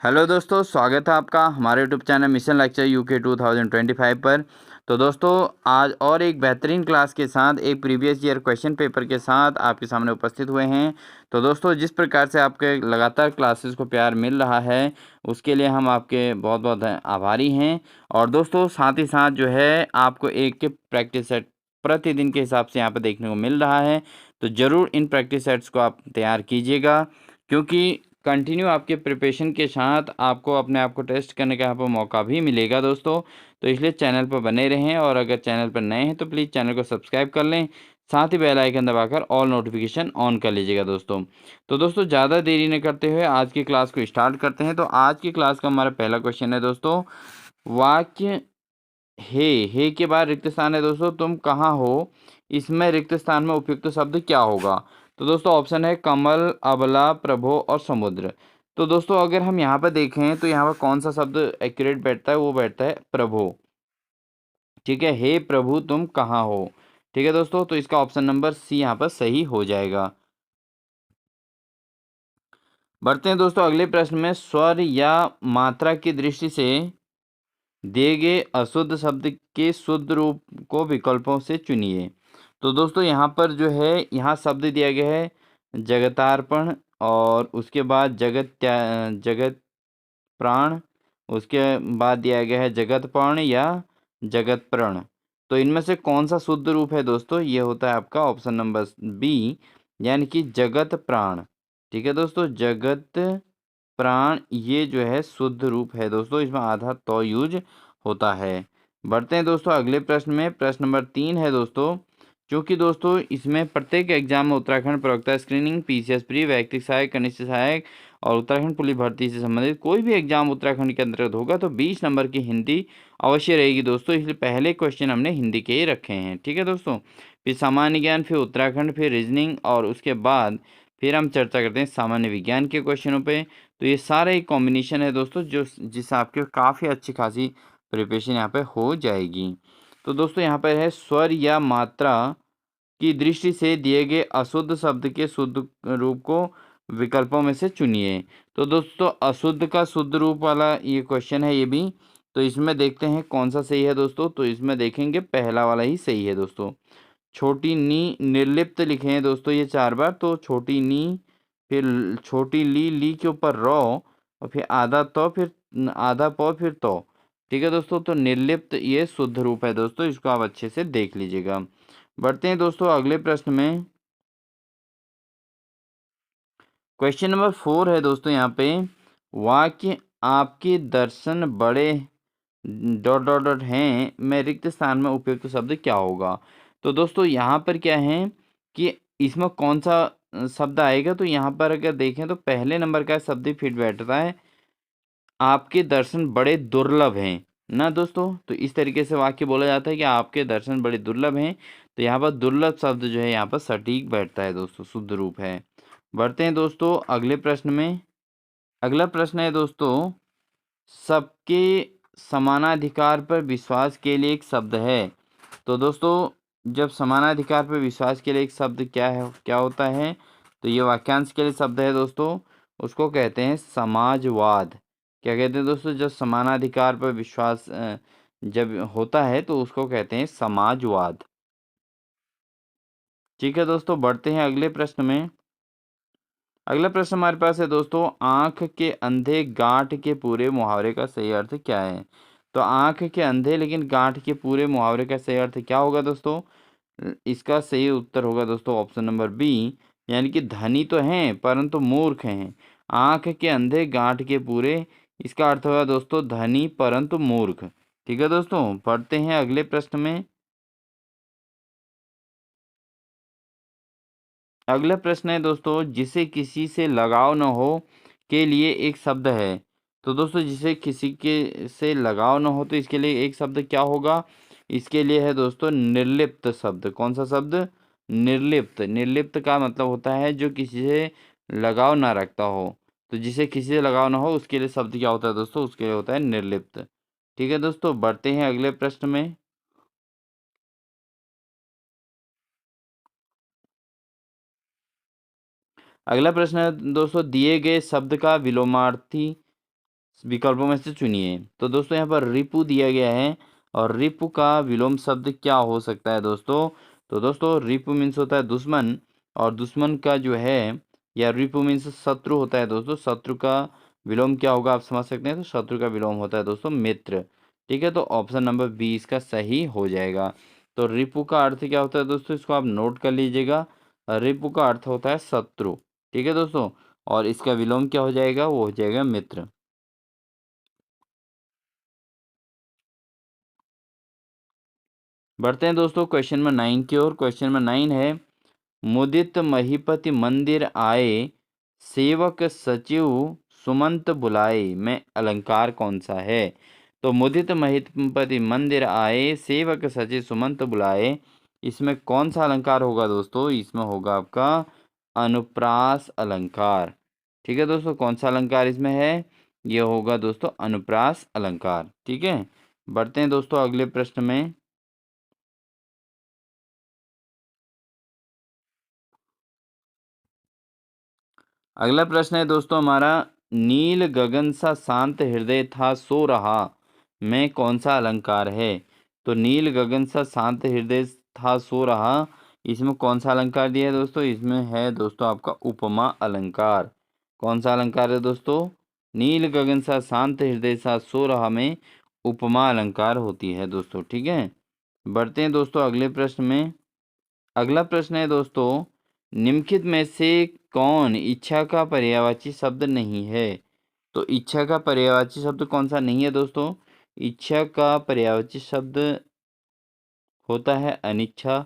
Hello दोस्तों, स्वागत है आपका हमारे YouTube channel mission lecture UK 2025 पर। तो दोस्तों, आज और एक बेहतरीन क्लास के साथ एक प्रीवियस ईयर क्वेश्चन पेपर के साथ आपके सामने उपस्थित हुए हैं। तो दोस्तों, जिस प्रकार से आपके लगातार क्लासेस को प्यार मिल रहा है, उसके लिए हम आपके बहुत बहुत आभारी हैं। और दोस्तों, साथ ही साथ जो है आपको एक प्रैक्टिस सेट प्रतिदिन के हिसाब से यहाँ पर देखने को मिल रहा है। तो ज़रूर इन प्रैक्टिस सेट्स को आप तैयार कीजिएगा, क्योंकि कंटिन्यू आपके प्रिपरेशन के साथ आपको अपने आप को टेस्ट करने का यहाँ पर मौका भी मिलेगा दोस्तों। तो इसलिए चैनल पर बने रहें, और अगर चैनल पर नए हैं तो प्लीज़ चैनल को सब्सक्राइब कर लें, साथ ही बेल आइकन दबाकर ऑल नोटिफिकेशन ऑन कर लीजिएगा दोस्तों। तो दोस्तों, ज़्यादा देरी न करते हुए आज की क्लास को स्टार्ट करते हैं। तो आज की क्लास का हमारा पहला क्वेश्चन है दोस्तों, वाक्य हे के बाद रिक्त स्थान है दोस्तों, तुम कहाँ हो, इसमें रिक्त स्थान में उपयुक्त शब्द क्या होगा। तो दोस्तों, ऑप्शन है कमल, अबला, प्रभो और समुद्र। तो दोस्तों, अगर हम यहाँ पर देखें तो यहाँ पर कौन सा शब्द एक्यूरेट बैठता है, वो बैठता है प्रभो। ठीक है, हे प्रभु तुम कहाँ हो। ठीक है दोस्तों, तो इसका ऑप्शन नंबर सी यहाँ पर सही हो जाएगा। बढ़ते हैं दोस्तों अगले प्रश्न में, स्वर या मात्रा की दृष्टि से दिए गए अशुद्ध शब्द के शुद्ध रूप को विकल्पों से चुनिए। तो दोस्तों, यहाँ पर जो है, यहाँ शब्द दिया गया है जगतार्पण, और उसके बाद जगत प्राण, उसके बाद दिया गया है जगत प्राण या जगत प्रण। तो इनमें से कौन सा शुद्ध रूप है दोस्तों, ये होता है आपका ऑप्शन नंबर बी, यानी कि जगत प्राण। ठीक है दोस्तों, जगत प्राण ये जो है शुद्ध रूप है दोस्तों, इसमें आधा तो यूज होता है। बढ़ते हैं दोस्तों अगले प्रश्न में, प्रश्न नंबर 3 है दोस्तों। क्योंकि दोस्तों, इसमें प्रत्येक एग्जाम में उत्तराखंड प्रवक्ता स्क्रीनिंग, पीसीएस प्री, वैयक्तिक सहायक, कनिष्ठ सहायक और उत्तराखंड पुलिस भर्ती से संबंधित कोई भी एग्जाम उत्तराखंड के अंतर्गत होगा तो 20 नंबर की हिंदी अवश्य रहेगी दोस्तों, इसलिए पहले क्वेश्चन हमने हिंदी के ही रखे हैं। ठीक है दोस्तों, फिर सामान्य ज्ञान, फिर उत्तराखंड, फिर रीजनिंग, और उसके बाद फिर हम चर्चा करते हैं सामान्य विज्ञान के क्वेश्चनों पे। तो ये सारा एक कॉम्बिनेशन है दोस्तों, जो जिससे आपके काफ़ी अच्छी खासी प्रिपरेशन यहाँ पे हो जाएगी। तो दोस्तों, यहाँ पर है स्वर या मात्रा की दृष्टि से दिए गए अशुद्ध शब्द के शुद्ध रूप को विकल्पों में से चुनिए। तो दोस्तों, अशुद्ध का शुद्ध रूप वाला ये क्वेश्चन है ये भी। तो इसमें देखते हैं कौन सा सही है दोस्तों, तो इसमें देखेंगे पहला वाला ही सही है दोस्तों। छोटी नी निर्लिप्त लिखे हैं दोस्तों ये 4 बार, तो छोटी नी, फिर छोटी ली के ऊपर रौ, और फिर आधा तो, फिर आधा पौ, फिर तो। ठीक है दोस्तों, तो निर्लिप्त ये शुद्ध रूप है दोस्तों, इसको आप अच्छे से देख लीजिएगा। बढ़ते हैं दोस्तों अगले प्रश्न में, क्वेश्चन नंबर 4 है दोस्तों यहाँ पे, वाक्य आपके दर्शन बड़े डॉट डॉट डॉट हैं में रिक्त स्थान में उपयुक्त शब्द क्या होगा। तो दोस्तों, यहाँ पर क्या है कि इसमें कौन सा शब्द आएगा, तो यहाँ पर अगर देखें तो पहले नंबर का शब्द ही फिट बैठता है, आपके दर्शन बड़े दुर्लभ हैं ना दोस्तों। तो इस तरीके से वाक्य बोला जाता है कि आपके दर्शन बड़े दुर्लभ हैं। तो यहाँ पर दुर्लभ शब्द जो है यहाँ पर सटीक बैठता है दोस्तों, शुद्ध रूप है। बढ़ते हैं दोस्तों अगले प्रश्न में। अगला प्रश्न है दोस्तों, सबके समानाधिकार पर विश्वास के लिए एक शब्द है। तो दोस्तों, जब समानाधिकार पर विश्वास के लिए एक शब्द क्या है, क्या होता है, तो ये वाक्यांश के लिए शब्द है दोस्तों, उसको कहते हैं समाजवाद। क्या कहते हैं दोस्तों, जब समानाधिकार पर विश्वास जब होता है तो उसको कहते हैं समाजवाद। ठीक है दोस्तों, बढ़ते हैं अगले प्रश्न में। अगला प्रश्न हमारे पास है दोस्तों, आंख के अंधे गांठ के पूरे मुहावरे का सही अर्थ क्या है। तो आंख के अंधे लेकिन गांठ के पूरे मुहावरे का सही अर्थ क्या होगा दोस्तों, इसका सही उत्तर होगा दोस्तों ऑप्शन नंबर बी, यानी कि धनी तो हैं परंतु मूर्ख हैं। आंख के अंधे गांठ के पूरे, इसका अर्थ होगा दोस्तों धनी परंतु मूर्ख। ठीक है दोस्तों, पढ़ते हैं अगले प्रश्न में। अगला प्रश्न है दोस्तों, जिसे किसी से लगाव न हो के लिए एक शब्द है। तो दोस्तों, जिसे किसी के से लगाव न हो तो इसके लिए एक शब्द क्या होगा, इसके लिए है दोस्तों निर्लिप्त शब्द। कौन सा शब्द, निर्लिप्त। निर्लिप्त का मतलब होता है जो किसी से लगाव ना रखता हो। तो जिसे किसी से लगाव ना हो उसके लिए शब्द क्या होता है दोस्तों, उसके लिए होता है निर्लिप्त। ठीक है दोस्तों, बढ़ते हैं अगले प्रश्न में। अगला प्रश्न है दोस्तों, दिए गए शब्द का विलोमार्थी विकल्पों में से चुनिए। तो दोस्तों यहाँ पर रिपु दिया गया है और रिपु का विलोम शब्द क्या हो सकता है दोस्तों? तो दोस्तों रिपु मीन्स होता है दुश्मन, और दुश्मन का जो है या रिपु मीन्स शत्रु होता है दोस्तों। शत्रु का विलोम क्या होगा आप समझ सकते हैं। तो शत्रु का विलोम होता है दोस्तों मित्र। ठीक है, तो ऑप्शन नंबर बी इसका सही हो जाएगा। तो रिपु का अर्थ क्या होता है दोस्तों, इसको आप नोट कर लीजिएगा। रिपु का अर्थ होता है शत्रु। ठीक है दोस्तों, और इसका विलोम क्या हो जाएगा, वो हो जाएगा मित्र। बढ़ते हैं दोस्तों क्वेश्चन नंबर 9 की ओर। क्वेश्चन नंबर 9 है, मुदित महीपति मंदिर आए, सेवक सचिव सुमंत बुलाए, में अलंकार कौन सा है? तो मुदित महीपति मंदिर आए, सेवक सचिव सुमंत बुलाए, इसमें कौन सा अलंकार होगा दोस्तों? इसमें होगा आपका अनुप्रास अलंकार। ठीक है दोस्तों, कौन सा अलंकार इसमें है? ये होगा दोस्तों अनुप्रास अलंकार। ठीक है, बढ़ते हैं दोस्तों अगले प्रश्न में। अगला प्रश्न है दोस्तों हमारा, नील गगन सा शांत हृदय था सो रहा, में कौन सा अलंकार है? तो नील गगन सा शांत हृदय था सो रहा, इसमें कौन सा अलंकार दिया है दोस्तों? इसमें है दोस्तों आपका उपमा अलंकार। कौन सा अलंकार है दोस्तों? नील गगन सा शांत हृदय सा सो रहा में उपमा अलंकार होती है दोस्तों। ठीक है, बढ़ते हैं दोस्तों अगले प्रश्न में। अगला प्रश्न है दोस्तों, निम्नलिखित में से कौन इच्छा का पर्यायवाची शब्द नहीं है? तो इच्छा का पर्यायवाची शब्द कौन सा नहीं है दोस्तों? इच्छा का पर्यायवाची शब्द होता है अनिच्छा।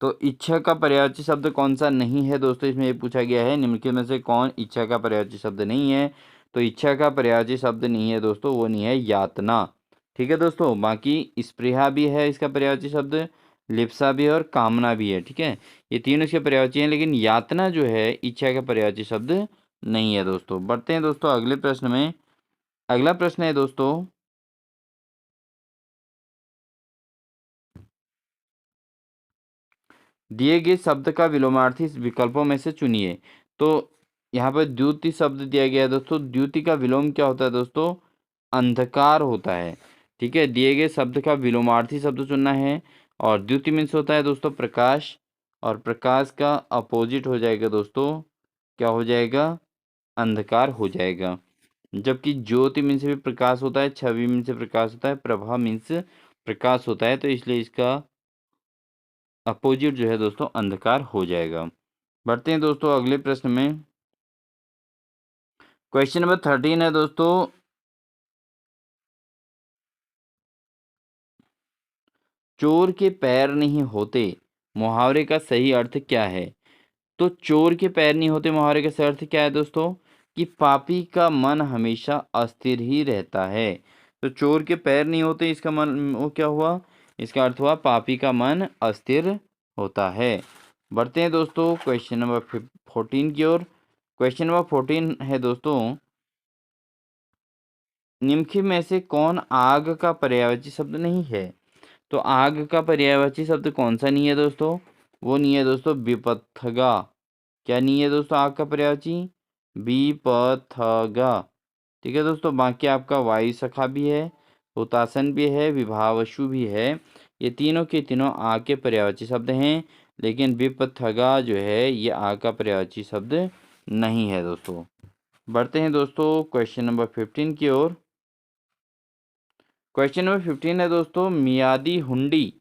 तो इच्छा का पर्यायवाची शब्द कौन सा नहीं है दोस्तों? इसमें ये पूछा गया है निम्नलिखित में से कौन इच्छा का पर्यायवाची शब्द नहीं है। तो इच्छा का पर्यायवाची शब्द नहीं है दोस्तों, वो नहीं है यातना। ठीक है दोस्तों, बाकी स्पृहा भी है इसका पर्यायवाची शब्द, लिप्सा भी है और कामना भी है। ठीक है, ये तीनों इसके पर्यायवाची हैं, लेकिन यातना जो है इच्छा का पर्यायवाची शब्द नहीं है दोस्तों। बढ़ते हैं दोस्तों अगले प्रश्न में। अगला प्रश्न है दोस्तों, दिए गए शब्द का विलोमार्थी इस विकल्पों में से चुनिए। तो यहाँ पर द्युति शब्द दिया गया है दोस्तों। द्युति का विलोम क्या होता है दोस्तों? अंधकार होता है। ठीक है, दिए गए शब्द का विलोमार्थी शब्द चुनना है। और द्युति मीन्स होता है दोस्तों प्रकाश, और प्रकाश का अपोजिट हो जाएगा दोस्तों, क्या हो जाएगा? अंधकार हो जाएगा। जबकि ज्योति मीन्स भी प्रकाश होता है, छवि मीन्स से प्रकाश होता है, प्रभा मीन्स प्रकाश होता है, तो इसलिए इसका अपोजिट जो है दोस्तों अंधकार हो जाएगा। बढ़ते हैं दोस्तों अगले प्रश्न में। क्वेश्चन नंबर 13 है दोस्तों, चोर के पैर नहीं होते, मुहावरे का सही अर्थ क्या है? तो चोर के पैर नहीं होते मुहावरे का सही अर्थ क्या है दोस्तों? कि पापी का मन हमेशा अस्थिर ही रहता है। तो चोर के पैर नहीं होते, इसका मन वो क्या हुआ? इसका अर्थ हुआ पापी का मन अस्थिर होता है। बढ़ते हैं दोस्तों क्वेश्चन नंबर 14 की ओर। क्वेश्चन नंबर 14 है दोस्तों, निम्नलिखित में से कौन आग का पर्यायवाची शब्द नहीं है? तो आग का पर्यायवाची शब्द कौन सा नहीं है दोस्तों? वो नहीं है दोस्तों विपथगा। क्या नहीं है दोस्तों आग का पर्यायवाची? विपथगा। ठीक है दोस्तों, बाकी आपका वायु सखा भी है, हुतासन भी है, विभावशु भी है। ये तीनों के तीनों आग के पर्यायवाची शब्द हैं, लेकिन विपथगा जो है ये आग का पर्यायवाची शब्द नहीं है दोस्तों। बढ़ते हैं दोस्तों क्वेश्चन नंबर 15 की ओर। क्वेश्चन नंबर 15 है दोस्तों, मियादी हुंडी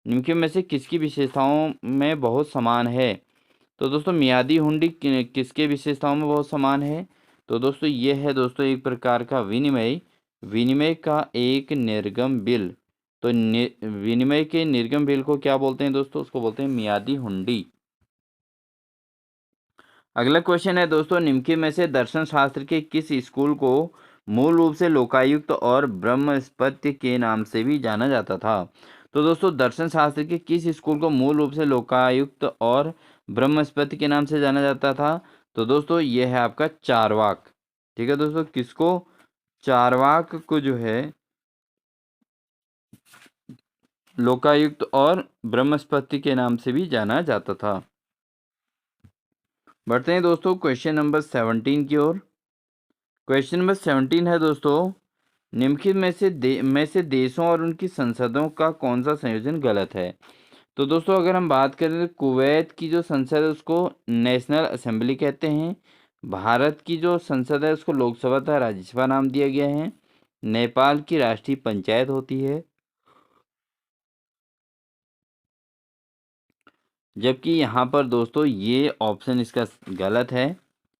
निम्नलिखित में से किसकी विशेषताओं में बहुत समान है? तो दोस्तों मियादी हुंडी किसके विशेषताओं में बहुत समान है? तो दोस्तों ये है दोस्तों एक प्रकार का विनिमय, विनिमय का एक निर्गम बिल। तो विनिमय के निर्गम बिल को क्या बोलते हैं दोस्तों? उसको बोलते हैं मियादी हुंडी। अगला क्वेश्चन है दोस्तों, निम्नलिखित में से दर्शन शास्त्र के किस स्कूल को मूल रूप से लोकायुक्त और ब्रह्मस्पत्य के नाम से भी जाना जाता था? तो दोस्तों दर्शन शास्त्र के किस स्कूल को मूल रूप से लोकायुक्त और ब्रह्मस्पत्य के नाम से जाना जाता था? तो दोस्तों ये है आपका चारवाक। ठीक है दोस्तों, किसको? चारवाक को जो है लोकायुक्त और ब्रह्मस्पत्य के नाम से भी जाना जाता था। बढ़ते हैं दोस्तों क्वेश्चन नंबर 17 की ओर। क्वेश्चन नंबर 17 है दोस्तों, निम्नलिखित में से देशों और उनकी संसदों का कौन सा संयोजन गलत है। तो दोस्तों अगर हम बात करें तो कुवैत की जो संसद है उसको नेशनल असेंबली कहते हैं। भारत की जो संसद है उसको लोकसभा तथा राज्यसभा नाम दिया गया है। नेपाल की राष्ट्रीय पंचायत होती है। जबकि यहाँ पर दोस्तों ये ऑप्शन इसका गलत है,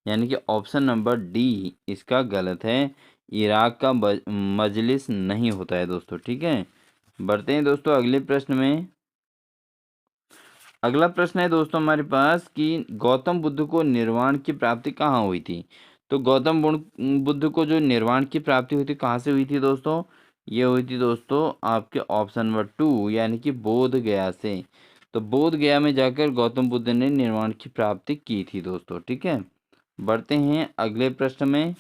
यानी कि ऑप्शन नंबर डी इसका गलत है। इराक का मजलिस नहीं होता है दोस्तों, ठीक है। बढ़ते हैं दोस्तों अगले प्रश्न में। अगला प्रश्न है दोस्तों हमारे पास कि गौतम बुद्ध को निर्वाण की प्राप्ति कहाँ हुई थी। तो बुद्ध को जो निर्वाण की प्राप्ति हुई थी कहाँ से हुई थी दोस्तों, ये हुई थी दोस्तों आपके ऑप्शन नंबर 2 यानी कि बोध गया से। तो बोध गया में जाकर गौतम बुद्ध ने निर्वाण की प्राप्ति की थी दोस्तों, ठीक है। बढ़ते हैं अगले प्रश्न में।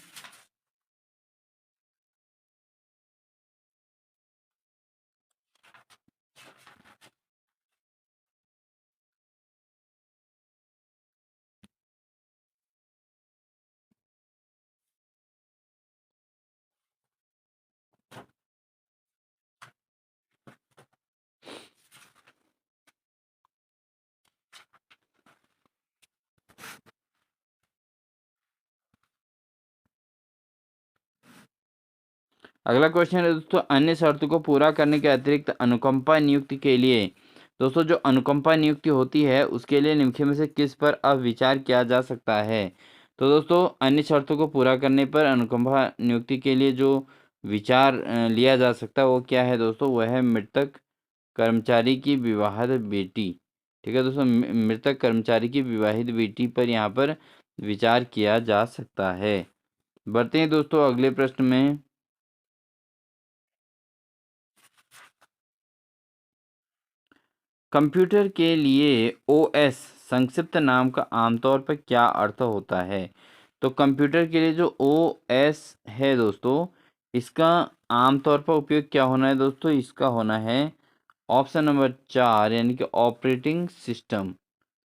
अगला क्वेश्चन है दोस्तों, अन्य शर्तों को पूरा करने के अतिरिक्त अनुकंपा नियुक्ति के लिए। दोस्तों जो अनुकंपा नियुक्ति होती है उसके लिए निम्नलिखित में से किस पर अब विचार किया जा सकता है। तो दोस्तों अन्य शर्तों को पूरा करने पर अनुकंपा नियुक्ति के लिए जो विचार लिया जा सकता है वो क्या है दोस्तों, वह है मृतक कर्मचारी की विवाहित बेटी। ठीक है दोस्तों, मृतक कर्मचारी की विवाहित बेटी पर यहाँ पर विचार किया जा सकता है। बढ़ते हैं दोस्तों अगले प्रश्न में। कंप्यूटर के लिए ओएस संक्षिप्त नाम का आमतौर पर क्या अर्थ होता है। तो कंप्यूटर के लिए जो ओएस है दोस्तों, इसका आमतौर पर उपयोग क्या होना है दोस्तों, इसका होना है ऑप्शन नंबर 4 यानी कि ऑपरेटिंग सिस्टम।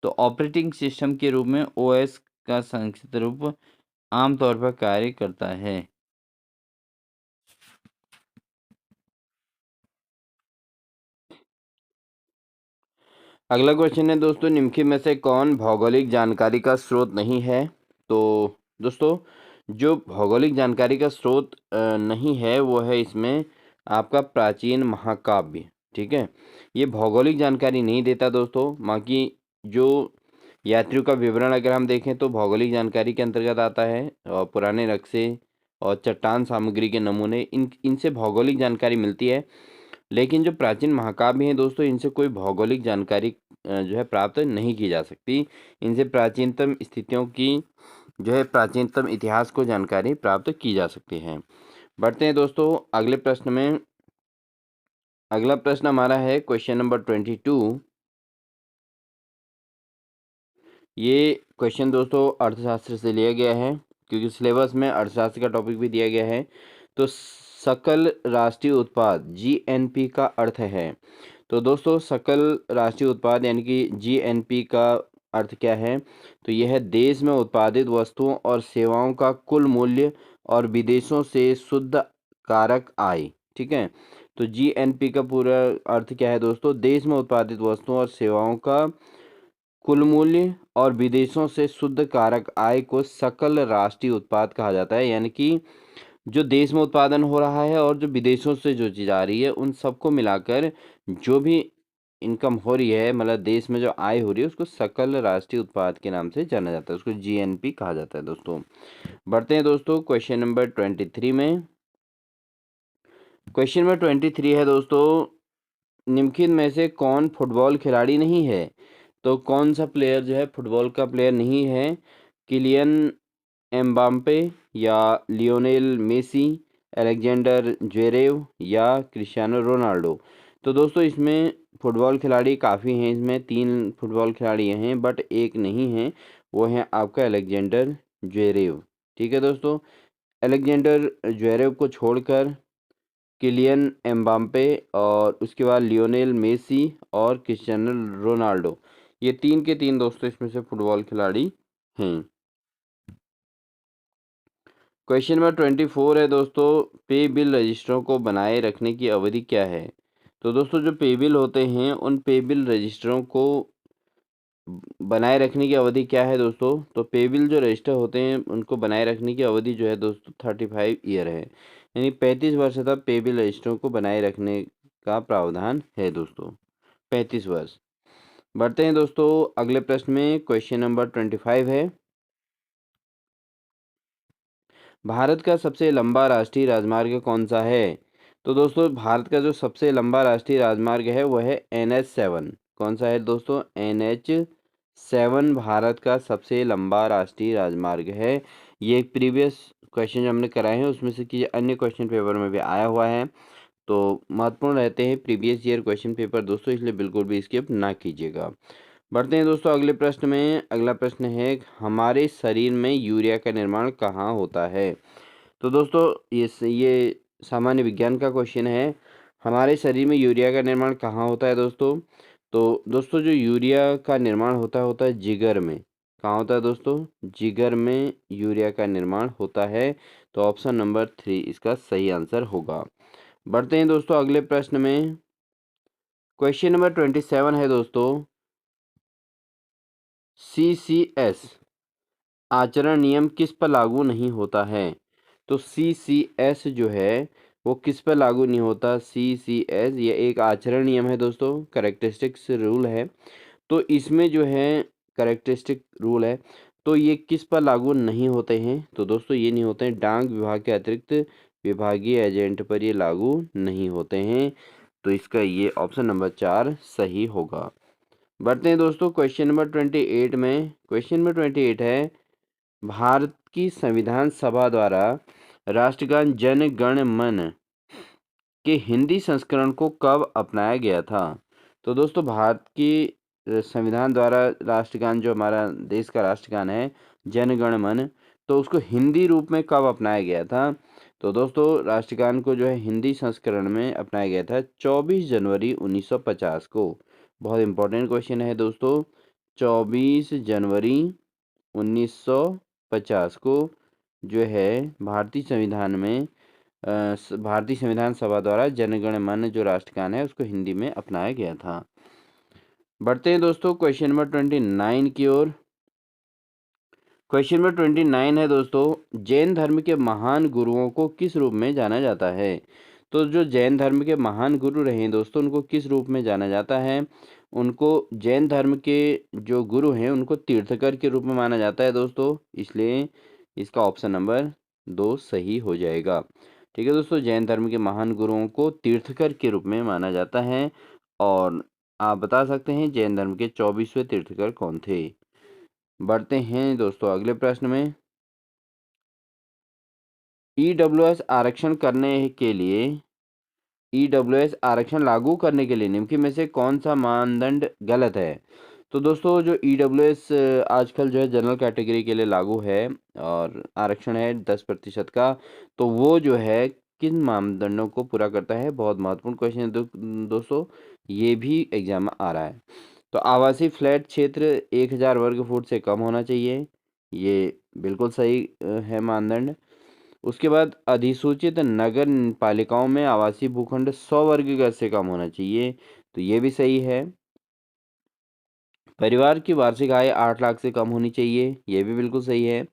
तो ऑपरेटिंग सिस्टम के रूप में ओएस का संक्षिप्त रूप आमतौर पर कार्य करता है। अगला क्वेश्चन है दोस्तों, निम्नलिखित में से कौन भौगोलिक जानकारी का स्रोत नहीं है। तो दोस्तों जो भौगोलिक जानकारी का स्रोत नहीं है वो है इसमें आपका प्राचीन महाकाव्य, ठीक है। ये भौगोलिक जानकारी नहीं देता दोस्तों, बाकी जो यात्रियों का विवरण अगर हम देखें तो भौगोलिक जानकारी के अंतर्गत आता है। और पुराने नक्शे और चट्टान सामग्री के नमूने इनसे भौगोलिक जानकारी मिलती है। लेकिन जो प्राचीन महाकाव्य हैं दोस्तों, इनसे कोई भौगोलिक जानकारी जो है प्राप्त नहीं की जा सकती। इनसे प्राचीनतम स्थितियों की जो है प्राचीनतम इतिहास को जानकारी प्राप्त की जा सकती है। बढ़ते हैं दोस्तों अगले प्रश्न में। अगला प्रश्न हमारा है क्वेश्चन नंबर 22। ये क्वेश्चन दोस्तों अर्थशास्त्र से लिया गया है, क्योंकि सिलेबस में अर्थशास्त्र का टॉपिक भी दिया गया है। तो सकल राष्ट्रीय उत्पाद जीएनपी का अर्थ है। तो दोस्तों सकल राष्ट्रीय उत्पाद यानी कि जीएनपी का अर्थ क्या है, तो यह है देश में उत्पादित वस्तुओं और सेवाओं का कुल मूल्य और विदेशों से शुद्ध कारक आय, ठीक है। तो जीएनपी का पूरा अर्थ क्या है दोस्तों, देश में उत्पादित वस्तुओं और सेवाओं का कुल मूल्य और विदेशों से शुद्ध कारक आय को सकल राष्ट्रीय उत्पाद कहा जाता है। यानी कि जो देश में उत्पादन हो रहा है और जो विदेशों से जो चीज़ आ रही है उन सबको मिलाकर जो भी इनकम हो रही है, मतलब देश में जो आय हो रही है, उसको सकल राष्ट्रीय उत्पाद के नाम से जाना जाता है, उसको जीएनपी कहा जाता है दोस्तों। बढ़ते हैं दोस्तों क्वेश्चन नंबर 23 में। क्वेश्चन नंबर 23 है दोस्तों, निम्नलिखित में से कौन फुटबॉल खिलाड़ी नहीं है। तो कौन सा प्लेयर जो है फुटबॉल का प्लेयर नहीं है, किलियन एम्बाप्पे या लियोनेल मेसी, अलेक्जेंडर ज्वेरेव या क्रिस्टियानो रोनाल्डो। तो दोस्तों इसमें फुटबॉल खिलाड़ी काफ़ी हैं, इसमें 3 फुटबॉल खिलाड़ी हैं बट एक नहीं है, वो है आपका अलेक्जेंडर ज्वेरेव, ठीक है दोस्तों। अलेक्जेंडर ज्वेरेव को छोड़कर किलियन एम्बाप्पे और उसके बाद लियोनेल मेसी और क्रिस्टियानो रोनाल्डो, ये 3 के 3 दोस्तों इसमें से फुटबॉल खिलाड़ी हैं। क्वेश्चन नंबर 24 है दोस्तों, पे बिल रजिस्टरों को बनाए रखने की अवधि क्या है? तो दोस्तों जो पे बिल होते हैं उन पे बिल रजिस्टरों को बनाए रखने की अवधि क्या है दोस्तों? तो पे बिल जो रजिस्टर होते हैं उनको बनाए रखने की अवधि जो है दोस्तों 35 ईयर है, यानी 35 वर्ष तक पे बिल रजिस्टरों को बनाए रखने का प्रावधान है दोस्तों, 35 वर्ष। बढ़ते हैं दोस्तों अगले प्रश्न में। क्वेश्चन नंबर 25 है, भारत का सबसे लंबा राष्ट्रीय राजमार्ग कौन सा है? तो दोस्तों भारत का जो सबसे लंबा राष्ट्रीय राजमार्ग है वह है NH7। कौन सा है दोस्तों? NH7 भारत का सबसे लंबा राष्ट्रीय राजमार्ग है। ये एक प्रीवियस क्वेश्चन जो हमने कराए हैं उसमें से कि अन्य क्वेश्चन पेपर में भी आया हुआ है, तो महत्वपूर्ण रहते हैं प्रीवियस ईयर क्वेश्चन पेपर दोस्तों, इसलिए बिल्कुल भी स्किप ना कीजिएगा। बढ़ते हैं दोस्तों अगले प्रश्न में। अगला प्रश्न है, हमारे शरीर में यूरिया का निर्माण कहाँ होता है? तो दोस्तों ये सामान्य विज्ञान का क्वेश्चन है। हमारे शरीर में यूरिया का निर्माण कहाँ होता है दोस्तों? तो दोस्तों जो यूरिया का निर्माण होता है जिगर में। कहाँ होता है दोस्तों? जिगर में यूरिया का निर्माण होता है। तो ऑप्शन नंबर 3 इसका सही आंसर होगा। बढ़ते हैं दोस्तों अगले प्रश्न में। क्वेश्चन नंबर 27 है दोस्तों, CCS आचरण नियम किस पर लागू नहीं होता है? तो CCS जो है वो किस पर लागू नहीं होता? CCS ये एक आचरण नियम है दोस्तों, करेक्टरिस्टिक्स रूल है। तो इसमें जो है करेक्टरिस्टिक रूल है, तो ये किस पर लागू नहीं होते हैं? तो दोस्तों ये नहीं होते हैं, डाक विभाग के अतिरिक्त विभागीय एजेंट पर ये लागू नहीं होते हैं। तो इसका ये ऑप्शन नंबर 4 सही होगा। बढ़ते हैं दोस्तों क्वेश्चन नंबर 28 में। क्वेश्चन नंबर 28 है, भारत की संविधान सभा द्वारा राष्ट्रगान जन गण मन के हिंदी संस्करण को कब अपनाया गया था? तो दोस्तों भारत की संविधान द्वारा राष्ट्रगान जो हमारा देश का राष्ट्रगान है जन गण मन, तो उसको हिंदी रूप में कब अपनाया गया था? तो दोस्तों राष्ट्रगान को जो है हिंदी संस्करण में अपनाया गया था 24 जनवरी 1950 को। बहुत इंपॉर्टेंट क्वेश्चन है दोस्तों, 24 जनवरी 1950 को जो है भारतीय संविधान में भारतीय संविधान सभा द्वारा जनगण मन जो राष्ट्रगान है उसको हिंदी में अपनाया गया था। बढ़ते हैं दोस्तों क्वेश्चन नंबर 29 की ओर। क्वेश्चन नंबर 29 है दोस्तों, जैन धर्म के महान गुरुओं को किस रूप में जाना जाता है? तो जो जैन धर्म के महान गुरु रहे दोस्तों उनको किस रूप में जाना जाता है? उनको जैन धर्म के जो गुरु हैं उनको तीर्थकर के रूप में माना जाता है दोस्तों, इसलिए इसका ऑप्शन नंबर 2 सही हो जाएगा। ठीक है दोस्तों, जैन धर्म के महान गुरुओं को तीर्थकर के रूप में माना जाता है। और आप बता सकते हैं जैन धर्म के 24वें तीर्थकर कौन थे? बढ़ते हैं दोस्तों अगले प्रश्न में। ईडब्ल्यूएस आरक्षण करने के लिए ईडब्ल्यूएस आरक्षण लागू करने के लिए निम्नलिखित में से कौन सा मानदंड गलत है? तो दोस्तों जो ईडब्ल्यूएस आजकल जो है जनरल कैटेगरी के लिए लागू है और आरक्षण है 10% का, तो वो जो है किन मानदंडों को पूरा करता है? बहुत महत्वपूर्ण क्वेश्चन है दोस्तों, ये भी एग्जाम में आ रहा है। तो आवासीय फ्लैट क्षेत्र 1000 वर्ग फुट से कम होना चाहिए, ये बिल्कुल सही है मानदंड। उसके बाद अधिसूचित नगर पालिकाओं में आवासीय भूखंड 100 वर्ग गज से कम होना चाहिए, तो ये भी सही है। परिवार की वार्षिक आय 8 लाख से कम होनी चाहिए, ये भी बिल्कुल सही है।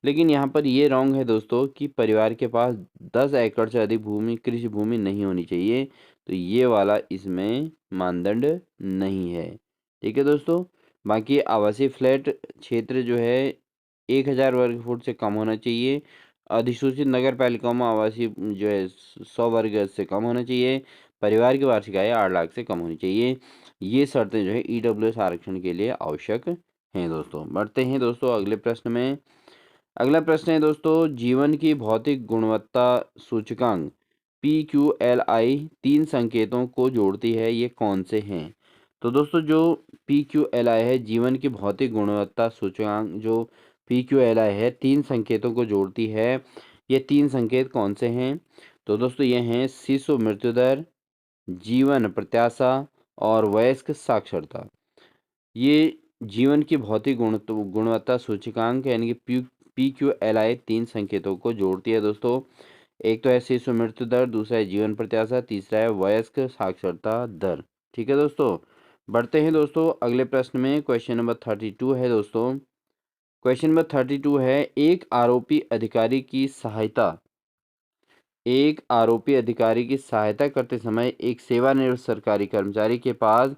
लेकिन यहाँ पर ये रॉन्ग है दोस्तों कि परिवार के पास 10 एकड़ से अधिक भूमि कृषि भूमि नहीं होनी चाहिए, तो ये वाला इसमें मानदंड नहीं है। ठीक है दोस्तों, बाकी आवासीय फ्लैट क्षेत्र जो है 1000 वर्ग फुट से कम होना चाहिए, अधिसूचित नगर पालिकाओं में आवासीय जो है 100 वर्ग गज से कम होना चाहिए, परिवार की वार्षिक आय 8 लाख से कम होनी चाहिए। ये शर्तें जो है ईडब्ल्यूएस आरक्षण के लिए आवश्यक हैं दोस्तों। बढ़ते हैं दोस्तों अगले प्रश्न में। अगला प्रश्न है दोस्तों, जीवन की भौतिक गुणवत्ता सूचकांक PQLI 3 संकेतों को जोड़ती है, ये कौन से हैं? तो दोस्तों जो PQLI है जीवन की भौतिक गुणवत्ता सूचकांक जो PQLI है 3 संकेतों को जोड़ती है, ये 3 संकेत कौन से हैं? तो दोस्तों ये हैं शिशु मृत्यु दर, जीवन प्रत्याशा और वयस्क साक्षरता। ये जीवन की भौतिक गुणवत्ता सूचकांक यानी कि PQLI 3 संकेतों को जोड़ती है दोस्तों। एक तो है शिशु मृत्यु दर, दूसरा है जीवन प्रत्याशा, तीसरा है वयस्क साक्षरता दर। ठीक है दोस्तों। बढ़ते हैं दोस्तों अगले प्रश्न में। क्वेश्चन नंबर 32 है दोस्तों। क्वेश्चन नंबर 32 है, एक आरोपी अधिकारी की सहायता करते समय एक सेवानिवृत्त सरकारी कर्मचारी के पास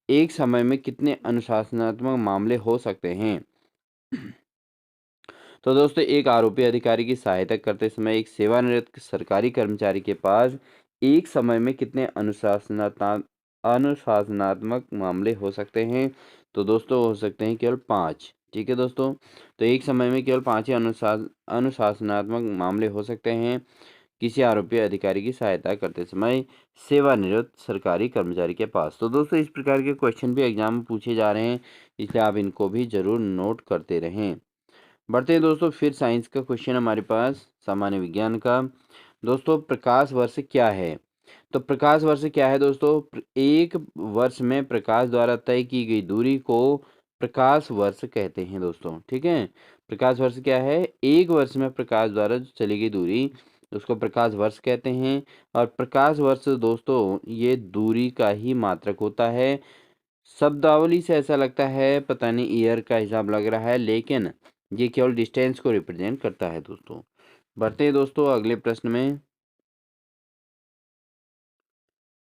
एक समय में कितने अनुशासनात्मक मामले हो सकते हैं? तो दोस्तों एक आरोपी अधिकारी की सहायता करते समय एक सेवानिवृत्त सरकारी कर्मचारी के पास एक समय में कितने अनुशासनात्मक मामले हो सकते हैं? तो दोस्तों हो सकते हैं केवल 5। ठीक है दोस्तों। तो एक समय में केवल 5 ही अनुशासनात्मक मामले हो सकते हैं किसी आरोपी अधिकारी की सहायता करते समय सेवानिवृत्त सरकारी कर्मचारी के पास। तो दोस्तों इस प्रकार के क्वेश्चन भी एग्जाम में पूछे जा रहे हैं, इसलिए आप इनको भी जरूर नोट करते रहें। बढ़ते हैं दोस्तों फिर साइंस का क्वेश्चन हमारे पास, सामान्य विज्ञान का। दोस्तों प्रकाश वर्ष क्या है? तो प्रकाश वर्ष क्या है दोस्तों? एक वर्ष में प्रकाश द्वारा तय की गई दूरी को प्रकाश वर्ष कहते हैं दोस्तों। ठीक है। प्रकाश वर्ष क्या है? एक वर्ष में प्रकाश द्वारा जो चली गई दूरी उसको प्रकाश वर्ष कहते हैं। और प्रकाश वर्ष दोस्तों ये दूरी का ही मात्रक होता है। शब्दावली से ऐसा लगता है पता नहीं ईयर का हिसाब लग रहा है, लेकिन ये केवल डिस्टेंस को रिप्रेजेंट करता है दोस्तों। बढ़ते हैं दोस्तों अगले प्रश्न में।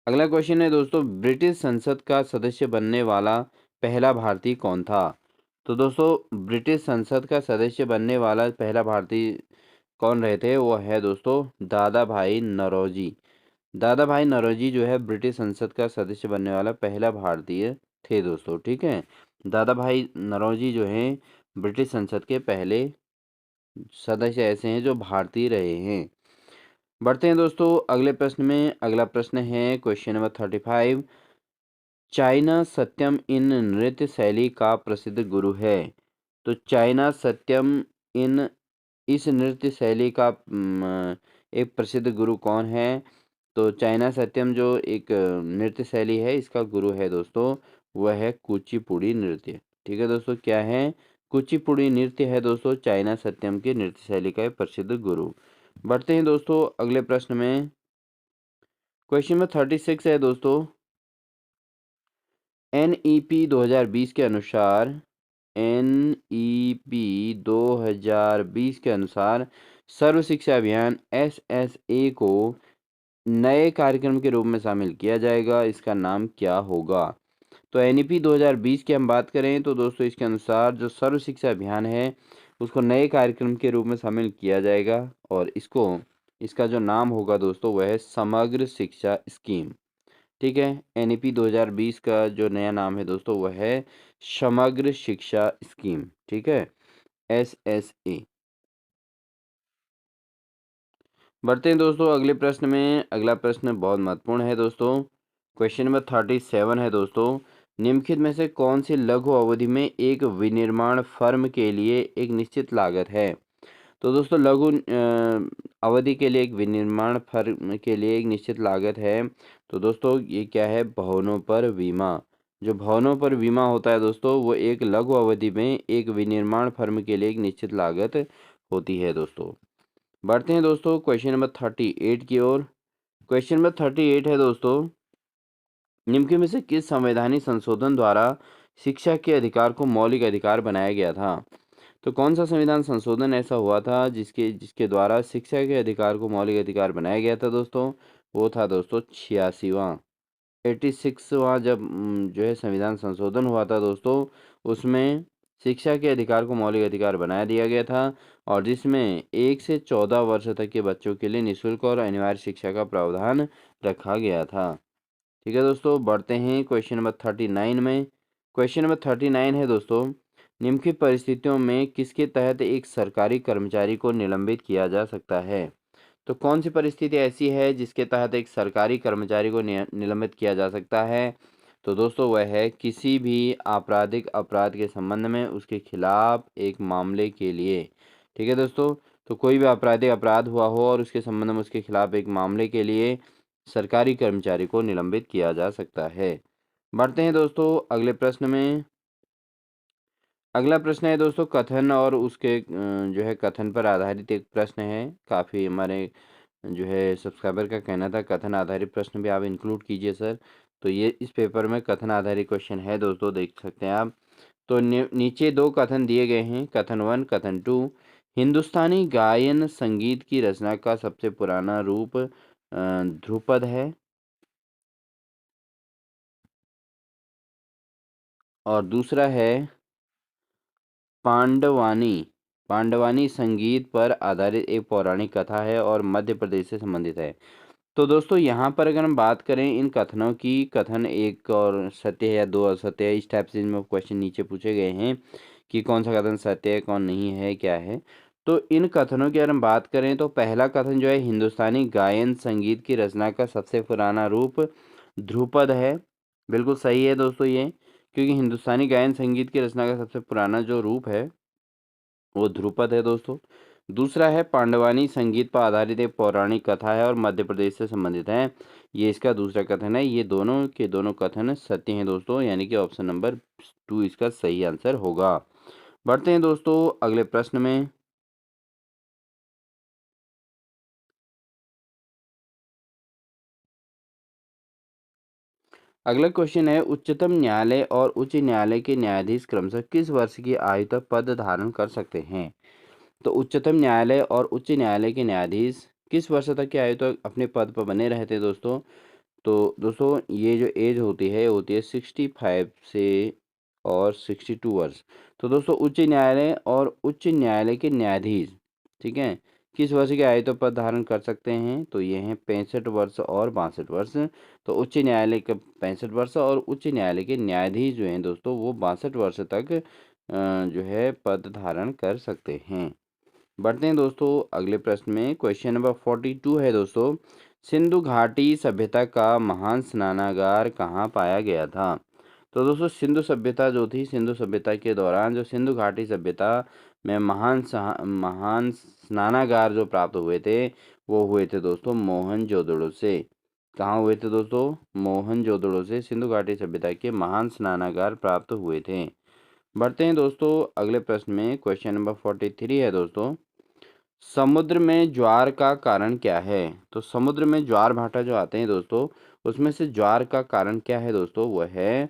अगला क्वेश्चन है दोस्तों, ब्रिटिश संसद का सदस्य बनने वाला पहला भारतीय कौन था? तो दोस्तों ब्रिटिश संसद का सदस्य बनने वाला पहला भारतीय कौन रहे थे? वो है दोस्तों दादा भाई नौरोजी। दादा भाई नौरोजी जो है ब्रिटिश संसद का सदस्य बनने वाला पहला भारतीय थे दोस्तों। ठीक है। दादा भाई नौरोजी जो हैं ब्रिटिश संसद के पहले सदस्य ऐसे हैं जो भारतीय रहे हैं। बढ़ते हैं दोस्तों अगले प्रश्न में। अगला प्रश्न है क्वेश्चन नंबर 35। चाइना सत्यम इन नृत्य शैली का प्रसिद्ध गुरु है। तो चाइना सत्यम इन इस नृत्य शैली का एक प्रसिद्ध गुरु कौन है? तो चाइना सत्यम जो एक नृत्य शैली है इसका गुरु है दोस्तों, वह है कुचिपुड़ी नृत्य। ठीक है दोस्तों। क्या है? कुचिपुड़ी नृत्य है दोस्तों चाइना सत्यम की नृत्य शैली का एक प्रसिद्ध गुरु। बढ़ते हैं दोस्तों अगले प्रश्न में। क्वेश्चन में 36 है दोस्तों। NEP 2020 के अनुसार NEP 2020 के अनुसार सर्व शिक्षा अभियान SSA को नए कार्यक्रम के रूप में शामिल किया जाएगा, इसका नाम क्या होगा? तो NEP 2020 की हम बात करें तो दोस्तों इसके अनुसार जो सर्व शिक्षा अभियान है उसको नए कार्यक्रम के रूप में शामिल किया जाएगा और इसका जो नाम होगा दोस्तों वह है समग्र शिक्षा स्कीम। ठीक है। NEP 2020 का जो नया नाम है दोस्तों वह है समग्र शिक्षा स्कीम। ठीक है। SSA। बढ़ते हैं दोस्तों अगले प्रश्न में। अगला प्रश्न बहुत महत्वपूर्ण है दोस्तों। क्वेश्चन नंबर 37 है दोस्तों। निम्नलिखित में से कौन सी लघु अवधि में एक विनिर्माण फर्म के लिए एक निश्चित लागत है? तो दोस्तों लघु अवधि के लिए एक विनिर्माण फर्म के लिए एक निश्चित लागत है। तो दोस्तों ये क्या है? भवनों पर बीमा। जो भवनों पर बीमा होता है दोस्तों वो एक लघु अवधि में एक विनिर्माण फर्म के लिए एक निश्चित लागत होती है दोस्तों। बढ़ते हैं दोस्तों क्वेश्चन नंबर 38 की ओर। क्वेश्चन नंबर 38 है दोस्तों, निम्नलिखित में से किस संवैधानिक संशोधन द्वारा शिक्षा के अधिकार को मौलिक अधिकार बनाया गया था? तो कौन सा संविधान संशोधन ऐसा हुआ था जिसके जिसके द्वारा शिक्षा के अधिकार को मौलिक अधिकार बनाया गया था दोस्तों? वो था दोस्तों 86वां 86वां जब जो है संविधान संशोधन हुआ था दोस्तों, उसमें शिक्षा के अधिकार को मौलिक अधिकार बना दिया गया था और जिसमें 1 से 14 वर्ष तक के बच्चों के लिए निःशुल्क और अनिवार्य शिक्षा का प्रावधान रखा गया था। ठीक है दोस्तों। बढ़ते हैं क्वेश्चन नंबर 39 में। क्वेश्चन नंबर 39 है दोस्तों, निम्नलिखित परिस्थितियों में किसके तहत एक सरकारी कर्मचारी को निलंबित किया जा सकता है? तो कौन सी परिस्थिति ऐसी है जिसके तहत एक सरकारी कर्मचारी को निलंबित किया जा सकता है? तो दोस्तों वह है किसी भी आपराधिक अपराध के संबंध में उसके खिलाफ एक मामले के लिए। ठीक है दोस्तों। तो कोई भी आपराधिक अपराध हुआ हो और उसके संबंध में उसके खिलाफ एक मामले के लिए सरकारी कर्मचारी को निलंबित किया जा सकता है। बढ़ते हैं दोस्तों अगले प्रश्न में। अगला प्रश्न है दोस्तों कथन और उसके जो है कथन पर आधारित एक प्रश्न है। काफ़ी हमारे जो है सब्सक्राइबर का कहना था कथन आधारित प्रश्न भी आप इंक्लूड कीजिए सर। तो ये इस पेपर में कथन आधारित क्वेश्चन है दोस्तों, देख सकते हैं आप। तो नीचे दो कथन दिए गए हैं, कथन 1 कथन 2। हिंदुस्तानी गायन संगीत की रचना का सबसे पुराना रूप ध्रुपद है। और दूसरा है पांडवानी। पांडवानी संगीत पर आधारित एक पौराणिक कथा है और मध्य प्रदेश से संबंधित है। तो दोस्तों यहाँ पर अगर हम बात करें इन कथनों की, कथन एक और सत्य है या दो असत्य है, इस टाइप से इनमें क्वेश्चन नीचे पूछे गए हैं कि कौन सा कथन सत्य है कौन नहीं है क्या है। तो इन कथनों की अगर हम बात करें तो पहला कथन जो है हिंदुस्तानी गायन संगीत की रचना का सबसे पुराना रूप ध्रुपद है। बिल्कुल सही है दोस्तों ये, क्योंकि हिंदुस्तानी गायन संगीत की रचना का सबसे पुराना जो रूप है वो ध्रुपद है दोस्तों। दूसरा है पांडवानी संगीत पर आधारित एक पौराणिक कथा है और मध्य प्रदेश से संबंधित है। ये इसका दूसरा कथन है। ये दोनों के दोनों कथन सत्य हैं दोस्तों, यानी कि ऑप्शन नंबर 2 इसका सही आंसर होगा। बढ़ते हैं दोस्तों अगले प्रश्न में। अगला क्वेश्चन है उच्चतम न्यायालय और उच्च न्यायालय के न्यायाधीश क्रमशः किस वर्ष की आयु तक पद धारण कर सकते हैं। तो उच्चतम न्यायालय और उच्च न्यायालय के न्यायाधीश किस वर्ष तक की आयु तक अपने पद पर बने रहते हैं दोस्तों। तो दोस्तों ये जो एज होती है 65 से और 62 वर्ष। तो दोस्तों उच्च न्यायालय और उच्च न्यायालय के न्यायाधीश, ठीक है, किस वर्ष की आयु तक पद धारण कर सकते हैं। तो ये हैं 65 वर्ष और 62 वर्ष। तो उच्च न्यायालय का 65 वर्ष और उच्च न्यायालय के न्यायाधीश जो हैं दोस्तों वो 62 वर्ष तक जो है पद धारण कर सकते हैं। बढ़ते हैं दोस्तों अगले प्रश्न में। क्वेश्चन नंबर 42 है दोस्तों, सिंधु घाटी सभ्यता का महान स्नानागार कहाँ पाया गया था। तो दोस्तों सिंधु सभ्यता जो थी, सिंधु सभ्यता के दौरान जो सिंधु घाटी सभ्यता में महान स्नानागार जो प्राप्त हुए थे वो हुए थे दोस्तों मोहनजोदड़ो से। कहाँ हुए थे दोस्तों, मोहनजोदड़ो से सिंधु घाटी सभ्यता के महान स्नानागार प्राप्त हुए थे। बढ़ते हैं दोस्तों अगले प्रश्न में। क्वेश्चन नंबर 43 है दोस्तों, समुद्र में ज्वार का कारण क्या है। तो समुद्र में ज्वार भाटा जो आते हैं दोस्तों उसमें से ज्वार का कारण क्या है दोस्तों, वह है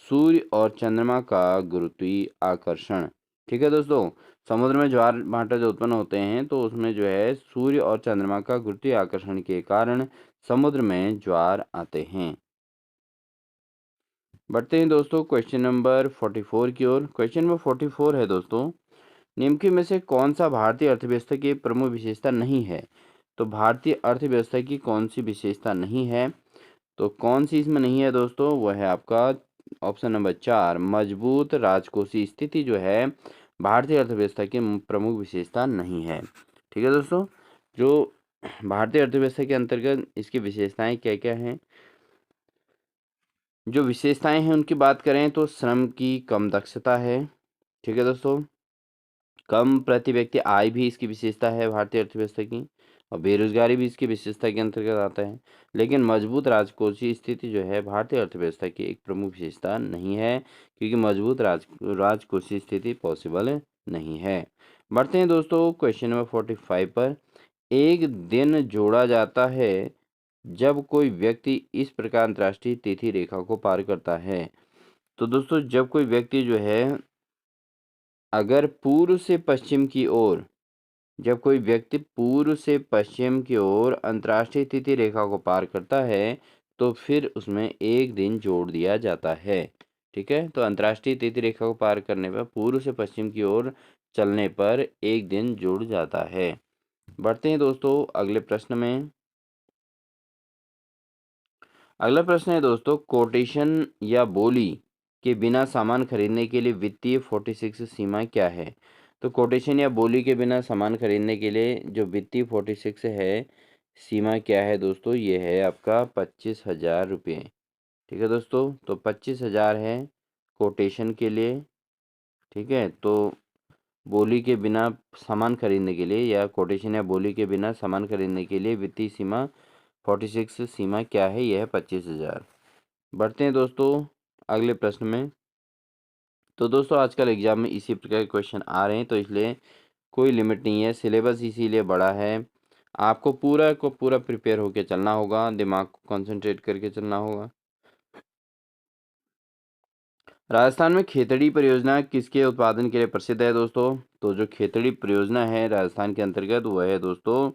सूर्य और चंद्रमा का गुरुत्वीय आकर्षण। ठीक है दोस्तों, समुद्र में ज्वार भाटा जो उत्पन्न होते हैं तो उसमें जो है सूर्य और चंद्रमा का गुरुत्वीय आकर्षण के कारण समुद्र में ज्वार आते हैं। बढ़ते हैं दोस्तों क्वेश्चन नंबर 44 की ओर। क्वेश्चन नंबर 44 है दोस्तों, निम्नलिखित में से कौन सा भारतीय अर्थव्यवस्था की प्रमुख विशेषता नहीं है। तो भारतीय अर्थव्यवस्था की कौन सी विशेषता नहीं है, तो कौन सी इसमें नहीं है दोस्तों, वह है आपका ऑप्शन नंबर 4 मजबूत राजकोषीय स्थिति जो है भारतीय अर्थव्यवस्था की प्रमुख विशेषता नहीं है। ठीक है दोस्तों, जो भारतीय अर्थव्यवस्था के अंतर्गत इसकी विशेषताएं क्या क्या हैं। जो विशेषताएं हैं उनकी बात करें तो श्रम की कम दक्षता है। ठीक है दोस्तों, कम प्रति व्यक्ति आय भी इसकी विशेषता है भारतीय अर्थव्यवस्था की, और बेरोजगारी भी इसकी विशेषता के अंतर्गत आता है। लेकिन मजबूत राजकोषीय स्थिति जो है भारतीय अर्थव्यवस्था की एक प्रमुख विशेषता नहीं है, क्योंकि मजबूत राजकोषीय स्थिति पॉसिबल नहीं है। बढ़ते हैं दोस्तों क्वेश्चन नंबर 45 पर। एक दिन जोड़ा जाता है जब कोई व्यक्ति इस प्रकार अंतर्राष्ट्रीय तिथि रेखा को पार करता है। तो दोस्तों जब कोई व्यक्ति जो है अगर पूर्व से पश्चिम की ओर, जब कोई व्यक्ति पूर्व से पश्चिम की ओर अंतर्राष्ट्रीय तिथि रेखा को पार करता है तो फिर उसमें एक दिन जोड़ दिया जाता है। ठीक है, तो अंतर्राष्ट्रीय तिथि रेखा को पार करने पर पूर्व से पश्चिम की ओर चलने पर एक दिन जुड़ जाता है। बढ़ते हैं दोस्तों अगले प्रश्न में। अगला प्रश्न है दोस्तों, कोटेशन या बोली के बिना सामान खरीदने के लिए वित्तीय 46 सीमा क्या है। तो कोटेशन या बोली के बिना सामान खरीदने के लिए जो वित्तीय 46 है सीमा क्या है दोस्तों, ये है आपका 25,000 रुपये। ठीक है दोस्तों, तो 25,000 है कोटेशन के लिए। ठीक है, तो बोली के बिना सामान खरीदने के लिए या कोटेशन या बोली के बिना सामान खरीदने के लिए वित्तीय सीमा 46 सीमा क्या है, यह है 25,000। बढ़ते हैं दोस्तों अगले प्रश्न में। तो दोस्तों आजकल एग्जाम में इसी प्रकार के क्वेश्चन आ रहे हैं, तो इसलिए कोई लिमिट नहीं है, सिलेबस इसीलिए बड़ा है। आपको पूरा को पूरा प्रिपेयर होके चलना होगा, दिमाग को कंसंट्रेट करके चलना होगा। राजस्थान में खेतड़ी परियोजना किसके उत्पादन के लिए प्रसिद्ध है दोस्तों? तो जो खेतड़ी परियोजना है राजस्थान के अंतर्गत, वह है दोस्तों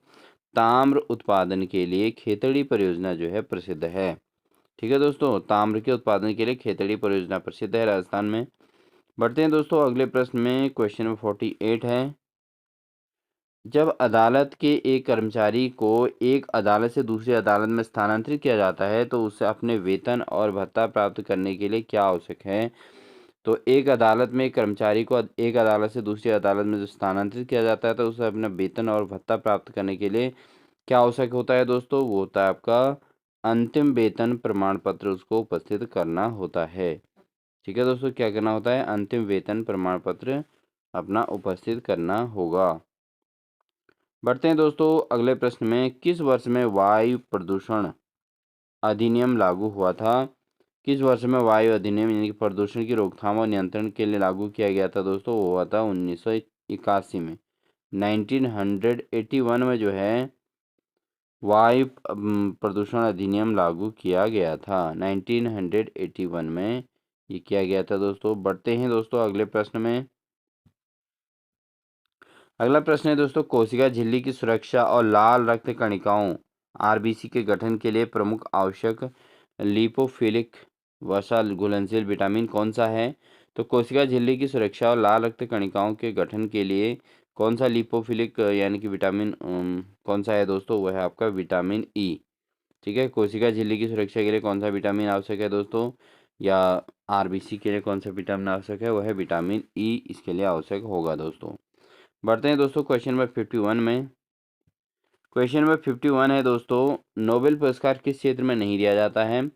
ताम्र उत्पादन के लिए खेतड़ी परियोजना जो है प्रसिद्ध है। ठीक है दोस्तों, ताम्र के उत्पादन के लिए खेतड़ी परियोजना प्रसिद्ध है राजस्थान में। बढ़ते हैं दोस्तों अगले प्रश्न में, क्वेश्चन नंबर 48 है। जब अदालत के एक कर्मचारी को एक अदालत से दूसरी अदालत में स्थानांतरित किया जाता है, तो उसे अपने वेतन और भत्ता प्राप्त करने के लिए क्या आवश्यक है? तो एक अदालत में एक कर्मचारी को एक अदालत से दूसरी अदालत में जो स्थानांतरित किया जाता है, तो उसे अपना वेतन और भत्ता प्राप्त करने के लिए क्या आवश्यक होता है दोस्तों? वो होता है आपका अंतिम वेतन प्रमाण पत्र, उसको उपस्थित करना होता है। ठीक है दोस्तों, क्या करना होता है? अंतिम वेतन प्रमाण पत्र अपना उपस्थित करना होगा। बढ़ते हैं दोस्तों अगले प्रश्न में, किस वर्ष में वायु प्रदूषण अधिनियम लागू हुआ था? किस वर्ष में वायु अधिनियम यानी कि प्रदूषण की रोकथाम और नियंत्रण के लिए लागू किया गया था दोस्तों? वो हुआ था 1981 में। 1981 में जो है वायु प्रदूषण अधिनियम लागू किया गया था। 1981 में ये किया गया था दोस्तों। बढ़ते हैं दोस्तों अगले प्रश्न में। अगला प्रश्न है दोस्तों, कोशिका झिल्ली की सुरक्षा और लाल रक्त कणिकाओं आरबीसी के गठन के लिए प्रमुख आवश्यक लिपोफिलिक वसा घुलनशील विटामिन कौन सा है? तो कोशिका झिल्ली की सुरक्षा और लाल रक्त कणिकाओं के गठन के लिए कौन सा लिपोफिलिक यानी कि विटामिन कौन सा है दोस्तों? वह है आपका विटामिन ई। ठीक है, कोशिका झिल्ली की सुरक्षा के लिए कौन सा विटामिन आवश्यक है दोस्तों, या आरबीसी के लिए कौन सा विटामिन आवश्यक है? वह है विटामिन ई, इसके लिए आवश्यक होगा दोस्तों। बढ़ते हैं दोस्तों क्वेश्चन नंबर 51 में। क्वेश्चन नंबर 51 है दोस्तों, नोबेल पुरस्कार किस क्षेत्र में नहीं दिया जाता है?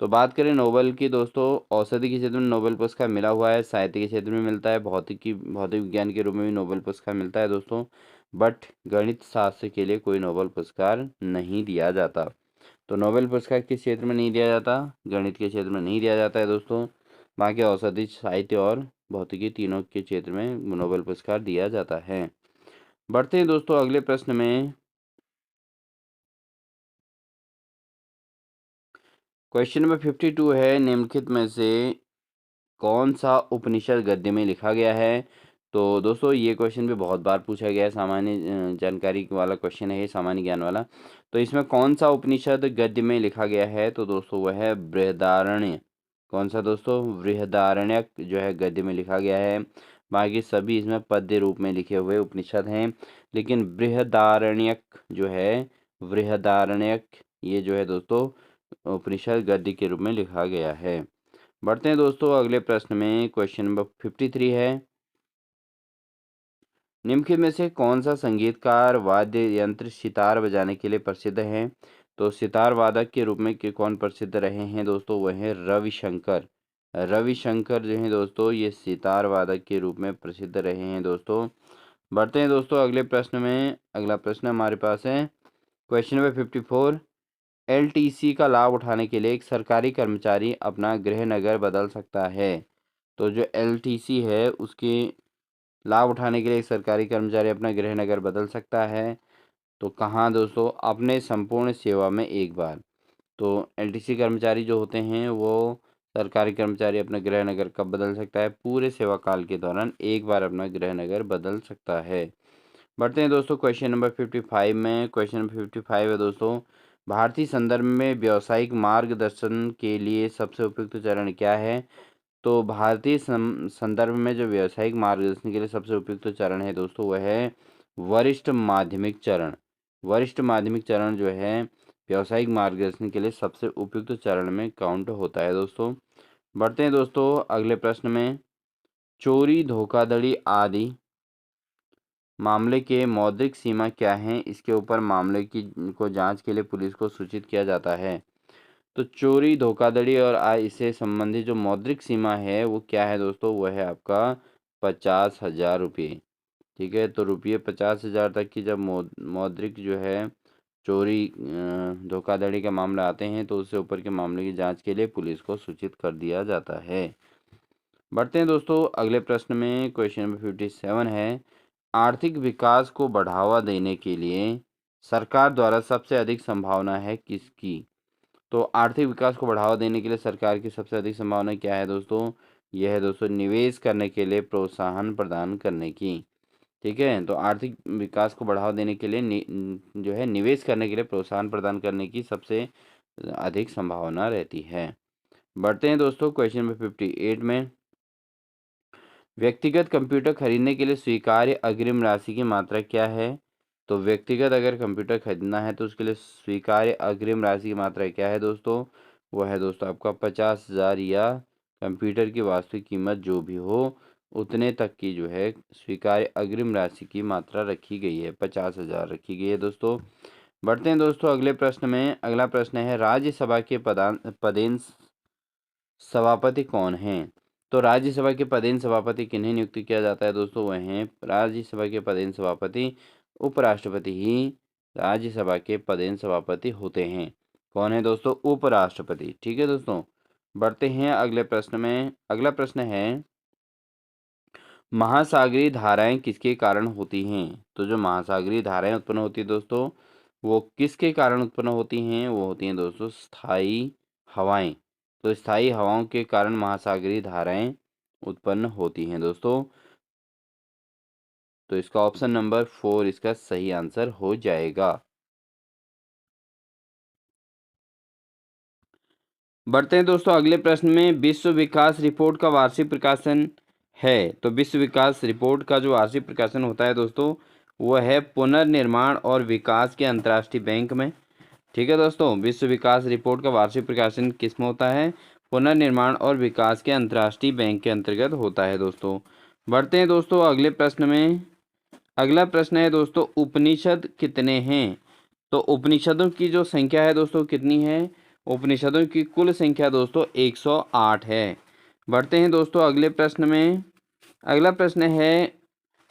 तो बात करें नोबेल की दोस्तों, औषधि के क्षेत्र में नोबेल पुरस्कार मिला हुआ है, साहित्य के क्षेत्र में मिलता है, भौतिक विज्ञान के रूप में भी नोबेल पुरस्कार मिलता है दोस्तों, बट गणित शास्त्र के लिए कोई नोबेल पुरस्कार नहीं दिया जाता। तो नोबेल पुरस्कार किस क्षेत्र में नहीं दिया जाता? गणित के क्षेत्र में नहीं दिया जाता है दोस्तों। बाकी औषधि, साहित्य और भौतिकी तीनों के क्षेत्र में नोबेल पुरस्कार दिया जाता है। बढ़ते हैं दोस्तों अगले प्रश्न में। क्वेश्चन नंबर 52 है, निम्नलिखित में से कौन सा उपनिषद गद्य में लिखा गया है? तो दोस्तों ये क्वेश्चन भी बहुत बार पूछा गया है, सामान्य जानकारी वाला क्वेश्चन है ये, सामान्य ज्ञान वाला। तो इसमें कौन सा उपनिषद गद्य में लिखा गया है? तो दोस्तों वह है बृहदारण्य। कौन सा दोस्तों? बृहदारण्यक जो है गद्य में लिखा गया है। बाकी सभी इसमें पद्य रूप में लिखे हुए उपनिषद हैं, लेकिन बृहदारण्यक जो है, बृहदारण्यक ये जो है दोस्तों उपनिषद गद्य के रूप में लिखा गया है। बढ़ते हैं दोस्तों अगले प्रश्न में। क्वेश्चन नंबर 53 है, निम्नलिखित में से कौन सा संगीतकार वाद्य यंत्र सितार बजाने के लिए प्रसिद्ध है? तो सितार वादक के रूप में कौन प्रसिद्ध रहे हैं दोस्तों? वह है रविशंकर। रविशंकर जो है दोस्तों ये सितार वादक के रूप में प्रसिद्ध रहे हैं दोस्तों। बढ़ते हैं दोस्तों अगले प्रश्न में। अगला प्रश्न हमारे पास है क्वेश्चन नंबर 54, एलटीसी का लाभ उठाने के लिए एक सरकारी कर्मचारी अपना गृह नगर बदल सकता है। तो जो एलटीसी है उसके लाभ उठाने के लिए एक सरकारी कर्मचारी अपना गृह नगर बदल सकता है। तो कहाँ दोस्तों? अपने संपूर्ण सेवा में एक बार। तो एलटीसी कर्मचारी जो होते हैं वो सरकारी कर्मचारी अपना गृह नगर कब बदल सकता है? पूरे सेवा काल के दौरान एक बार अपना गृह नगर बदल सकता है। बढ़ते हैं दोस्तों क्वेश्चन नंबर 55 में। क्वेश्चन नंबर 55 है दोस्तों, भारतीय संदर्भ में व्यावसायिक मार्गदर्शन के लिए सबसे उपयुक्त चरण क्या है? तो भारतीय संदर्भ में जो व्यावसायिक मार्गदर्शन के लिए सबसे उपयुक्त चरण है दोस्तों वह है वरिष्ठ माध्यमिक चरण। वरिष्ठ माध्यमिक चरण जो है व्यावसायिक मार्गदर्शन के लिए सबसे उपयुक्त चरण में काउंट होता है दोस्तों। बढ़ते हैं दोस्तों अगले प्रश्न में। चोरी, धोखाधड़ी आदि मामले के मौद्रिक सीमा क्या है? इसके ऊपर मामले की को जांच के लिए पुलिस को सूचित किया जाता है। तो चोरी, धोखाधड़ी और आय इससे संबंधित जो मौद्रिक सीमा है वो क्या है दोस्तों? वह है आपका 50,000 रुपये। ठीक है, तो रुपये 50,000 तक की जब मौद्रिक जो है चोरी धोखाधड़ी का मामला आते हैं, तो उससे ऊपर के मामले की जांच के लिए पुलिस को सूचित कर दिया जाता है। बढ़ते हैं दोस्तों अगले प्रश्न में। क्वेश्चन नंबर 57 है, आर्थिक विकास को बढ़ावा देने के लिए सरकार द्वारा सबसे अधिक संभावना है किसकी? तो आर्थिक विकास को बढ़ावा देने के लिए सरकार की सबसे अधिक संभावना क्या है दोस्तों? यह है दोस्तों निवेश करने के लिए प्रोत्साहन प्रदान करने की। ठीक है, तो आर्थिक विकास को बढ़ावा देने के लिए जो है निवेश करने के लिए प्रोत्साहन प्रदान करने की सबसे अधिक संभावना रहती है। बढ़ते हैं दोस्तों क्वेश्चन नंबर 58 में, व्यक्तिगत कंप्यूटर खरीदने के लिए स्वीकार्य अग्रिम राशि की मात्रा क्या है? तो व्यक्तिगत अगर कंप्यूटर खरीदना है तो उसके लिए स्वीकार्य अग्रिम राशि की मात्रा क्या है दोस्तों? वह है दोस्तों आपका 50,000 या कंप्यूटर की वास्तविक कीमत जो भी हो उतने तक की जो है स्वीकार्य अग्रिम राशि की मात्रा रखी गई है, 50,000 रखी गई है दोस्तों। बढ़ते हैं दोस्तों अगले प्रश्न में। अगला प्रश्न है, राज्यसभा के पदेन सभापति कौन हैं? तो राज्यसभा के पदेन सभापति किन्हें नियुक्त किया जाता है दोस्तों? वह हैं राज्यसभा के पदेन सभापति उपराष्ट्रपति ही राज्यसभा के पदेन सभापति होते हैं। कौन है दोस्तों? उपराष्ट्रपति। ठीक है दोस्तों, बढ़ते हैं अगले प्रश्न में। अगला प्रश्न है, महासागरीय धाराएं किसके कारण होती हैं? तो जो महासागरीय धाराएं उत्पन्न होती है दोस्तों वो किसके कारण उत्पन्न होती हैं? वो होती हैं दोस्तों स्थायी हवाएं। तो स्थायी हवाओं के कारण महासागरीय धाराएं उत्पन्न होती हैं दोस्तों। तो इसका ऑप्शन नंबर 4 इसका सही आंसर हो जाएगा। बढ़ते हैं दोस्तों अगले प्रश्न में। विश्व विकास रिपोर्ट का वार्षिक प्रकाशन है, तो विश्व विकास रिपोर्ट का जो वार्षिक प्रकाशन होता है दोस्तों वह है पुनर्निर्माण और विकास के अंतर्राष्ट्रीय बैंक में। ठीक है दोस्तों, विश्व विकास रिपोर्ट का वार्षिक प्रकाशन किस में होता है? पुनर्निर्माण और विकास के अंतर्राष्ट्रीय बैंक के अंतर्गत होता है दोस्तों। बढ़ते हैं दोस्तों अगले प्रश्न में। अगला प्रश्न है दोस्तों, उपनिषद कितने हैं? तो उपनिषदों की जो संख्या है दोस्तों कितनी है? उपनिषदों की कुल संख्या दोस्तों 108 है। बढ़ते हैं दोस्तों अगले प्रश्न में। अगला प्रश्न है,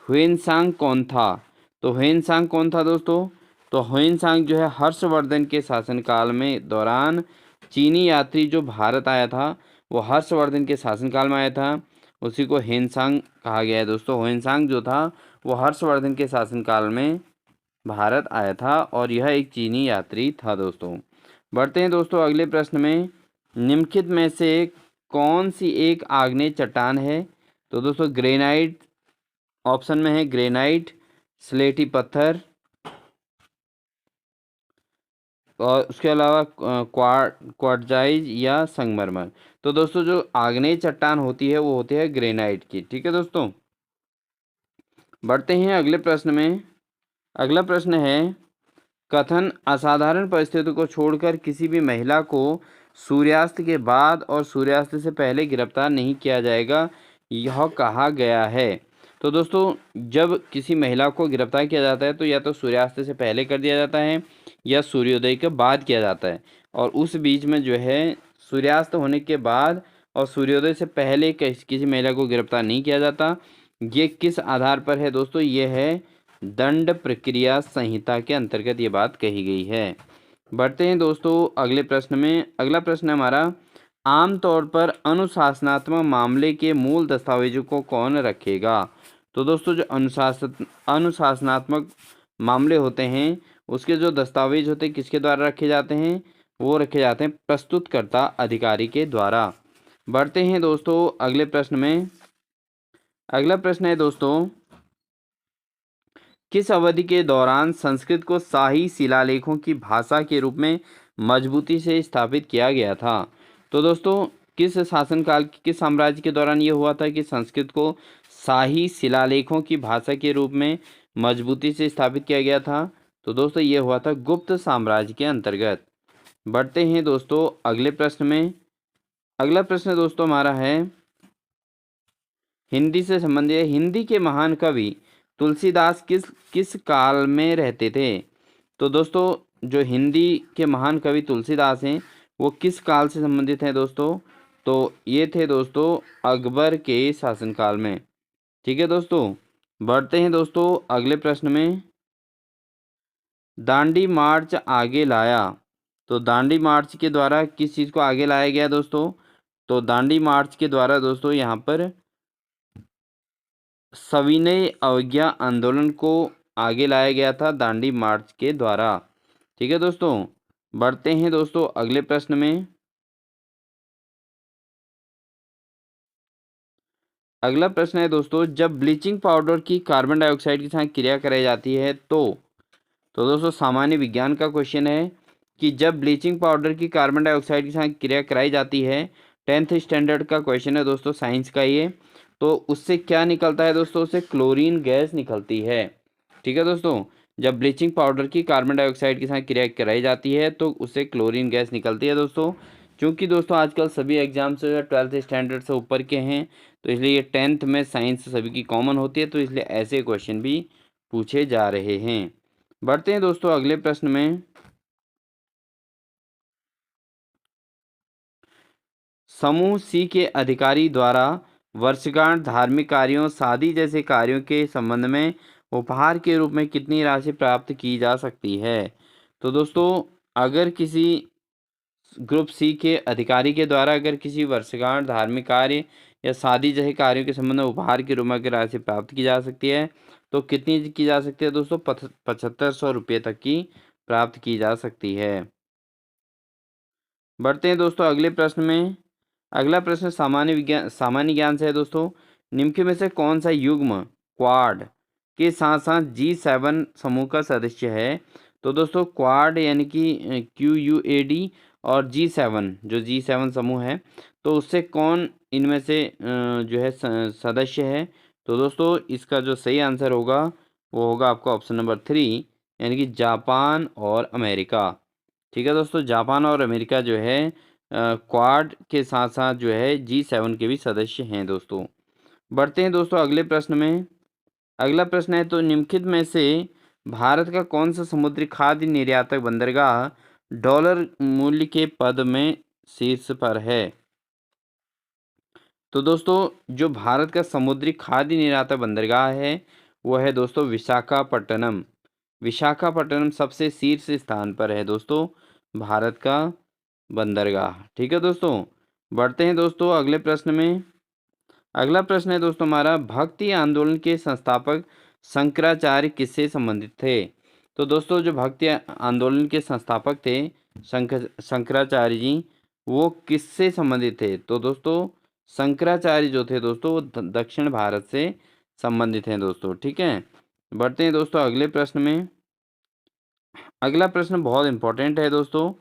ह्वेनसांग कौन था? तो ह्वेनसांग कौन था दोस्तों? तो ह्वेनसांग जो है हर्षवर्धन के शासनकाल में दौरान चीनी यात्री जो भारत आया था वो हर्षवर्धन के शासनकाल में आया था, उसी को ह्वेनसांग कहा गया है दोस्तों। ह्वेनसांग जो था वो हर्षवर्धन के शासनकाल में भारत आया था और यह एक चीनी यात्री था दोस्तों। बढ़ते हैं दोस्तों अगले प्रश्न में। निम्नलिखित में से कौन सी एक आग्नेय चट्टान है? तो दोस्तों ग्रेनाइट ऑप्शन में है, ग्रेनाइट, स्लेटी पत्थर और उसके अलावा क्वार्टजाइज या संगमरमर। तो दोस्तों जो आग्नेय चट्टान होती है वो होती है ग्रेनाइट की। ठीक है दोस्तों, बढ़ते हैं अगले प्रश्न में। अगला प्रश्न है, कथन असाधारण परिस्थितियों को छोड़कर किसी भी महिला को सूर्यास्त के बाद और सूर्यास्त से पहले गिरफ्तार नहीं किया जाएगा, यह कहा गया है। तो दोस्तों जब किसी महिला को गिरफ्तार किया जाता है तो या तो सूर्यास्त से पहले कर दिया जाता है या सूर्योदय के बाद किया जाता है, और उस बीच में जो है सूर्यास्त होने के बाद और सूर्योदय से पहले किसी महिला को गिरफ्तार नहीं किया जाता। ये किस आधार पर है दोस्तों? ये है दंड प्रक्रिया संहिता के अंतर्गत ये बात कही गई है। बढ़ते हैं दोस्तों अगले प्रश्न में। अगला प्रश्न है हमारा, आमतौर पर अनुशासनात्मक मामले के मूल दस्तावेजों को कौन रखेगा? तो दोस्तों जो अनुशासनात्मक मामले होते हैं उसके जो दस्तावेज होते हैं किसके द्वारा रखे जाते हैं? वो रखे जाते हैं प्रस्तुतकर्ता अधिकारी के द्वारा। बढ़ते हैं दोस्तों अगले प्रश्न में। अगला प्रश्न है दोस्तों, किस अवधि के दौरान संस्कृत को शाही शिलालेखों की भाषा के रूप में मजबूती से स्थापित किया गया था? तो दोस्तों किस शासनकाल किस साम्राज्य के दौरान ये हुआ था कि संस्कृत को शाही शिलालेखों की भाषा के रूप में मजबूती से स्थापित किया गया था? तो दोस्तों ये हुआ था गुप्त साम्राज्य के अंतर्गत। बढ़ते हैं दोस्तों अगले प्रश्न में। अगला प्रश्न दोस्तों हमारा है हिंदी से संबंधित। हिंदी के महान कवि तुलसीदास किस किस काल में रहते थे? तो दोस्तों जो हिंदी के महान कवि तुलसीदास हैं वो किस काल से संबंधित हैं दोस्तों? तो ये थे दोस्तों अकबर के शासनकाल में। ठीक है दोस्तों, बढ़ते हैं दोस्तों अगले प्रश्न में। दांडी मार्च आगे लाया, तो दांडी मार्च के द्वारा किस चीज़ को आगे लाया गया दोस्तों? तो दांडी मार्च के द्वारा दोस्तों यहाँ पर सविनय अवज्ञा आंदोलन को आगे लाया गया था दांडी मार्च के द्वारा। ठीक है दोस्तों, बढ़ते हैं दोस्तों अगले प्रश्न में। अगला प्रश्न है दोस्तों, जब ब्लीचिंग पाउडर की कार्बन डाइऑक्साइड के साथ क्रिया कराई जाती है तो दोस्तों सामान्य विज्ञान का क्वेश्चन है कि जब ब्लीचिंग पाउडर की कार्बन डाइऑक्साइड के साथ क्रिया कराई जाती है, 10th स्टैंडर्ड का क्वेश्चन है दोस्तों साइंस का ये, तो उससे क्या निकलता है दोस्तों, उससे क्लोरीन गैस निकलती है। ठीक है दोस्तों, जब ब्लीचिंग पाउडर की कार्बन डाइऑक्साइड के साथ क्रिया कराई जाती है तो उससे क्लोरीन गैस निकलती है दोस्तों। क्योंकि दोस्तों आजकल सभी एग्जाम्स 12th स्टैंडर्ड से ऊपर के हैं, तो इसलिए ये 10th में साइंस सभी की कॉमन होती है, तो इसलिए ऐसे क्वेश्चन भी पूछे जा रहे हैं। बढ़ते हैं दोस्तों अगले प्रश्न में। समूह सी के अधिकारी द्वारा वर्षगांठ, धार्मिक कार्यों, शादी जैसे कार्यों के संबंध में उपहार के रूप में कितनी राशि प्राप्त की जा सकती है। तो दोस्तों अगर किसी ग्रुप सी के अधिकारी के द्वारा अगर किसी वर्षगांठ, धार्मिक कार्य या शादी जैसे कार्यों के संबंध में उपहार के रूप में अगर राशि प्राप्त की जा सकती है तो कितनी की जा सकती है दोस्तों, 7500 रुपये तक की प्राप्त की जा सकती है। बढ़ते हैं दोस्तों अगले प्रश्न में। अगला प्रश्न सामान्य ज्ञान से है दोस्तों, निम्न में से कौन सा युग्म क्वाड के साथ साथ G7 समूह का सदस्य है। तो दोस्तों क्वाड यानी कि QUAD और G7 जो G7 समूह है, तो उससे कौन इनमें से जो है सदस्य है। तो दोस्तों इसका जो सही आंसर होगा वो होगा आपका ऑप्शन नंबर 3 यानी कि जापान और अमेरिका। ठीक है दोस्तों, जापान और अमेरिका जो है क्वाड के साथ साथ जो है G7 के भी सदस्य हैं दोस्तों। बढ़ते हैं दोस्तों अगले प्रश्न में। अगला प्रश्न है, तो निम्नलिखित में से भारत का कौन सा समुद्री खाद्य निर्यातक बंदरगाह डॉलर मूल्य के पद में शीर्ष पर है। तो दोस्तों जो भारत का समुद्री खाद्य निर्यातक बंदरगाह है वो है दोस्तों विशाखापट्टनम। विशाखापट्टनम सबसे शीर्ष स्थान पर है दोस्तों भारत का बंदरगाह। ठीक है दोस्तों, बढ़ते हैं दोस्तों अगले प्रश्न में। अगला प्रश्न है दोस्तों हमारा, भक्ति आंदोलन के संस्थापक शंकराचार्य किससे संबंधित थे। तो दोस्तों जो भक्ति आंदोलन के संस्थापक थे शंकराचार्य जी, वो किससे संबंधित थे। तो दोस्तों शंकराचार्य जो थे दोस्तों वो दक्षिण भारत से संबंधित हैं दोस्तों। ठीक है, बढ़ते हैं दोस्तों अगले प्रश्न में। अगला प्रश्न बहुत इंपॉर्टेंट है दोस्तों,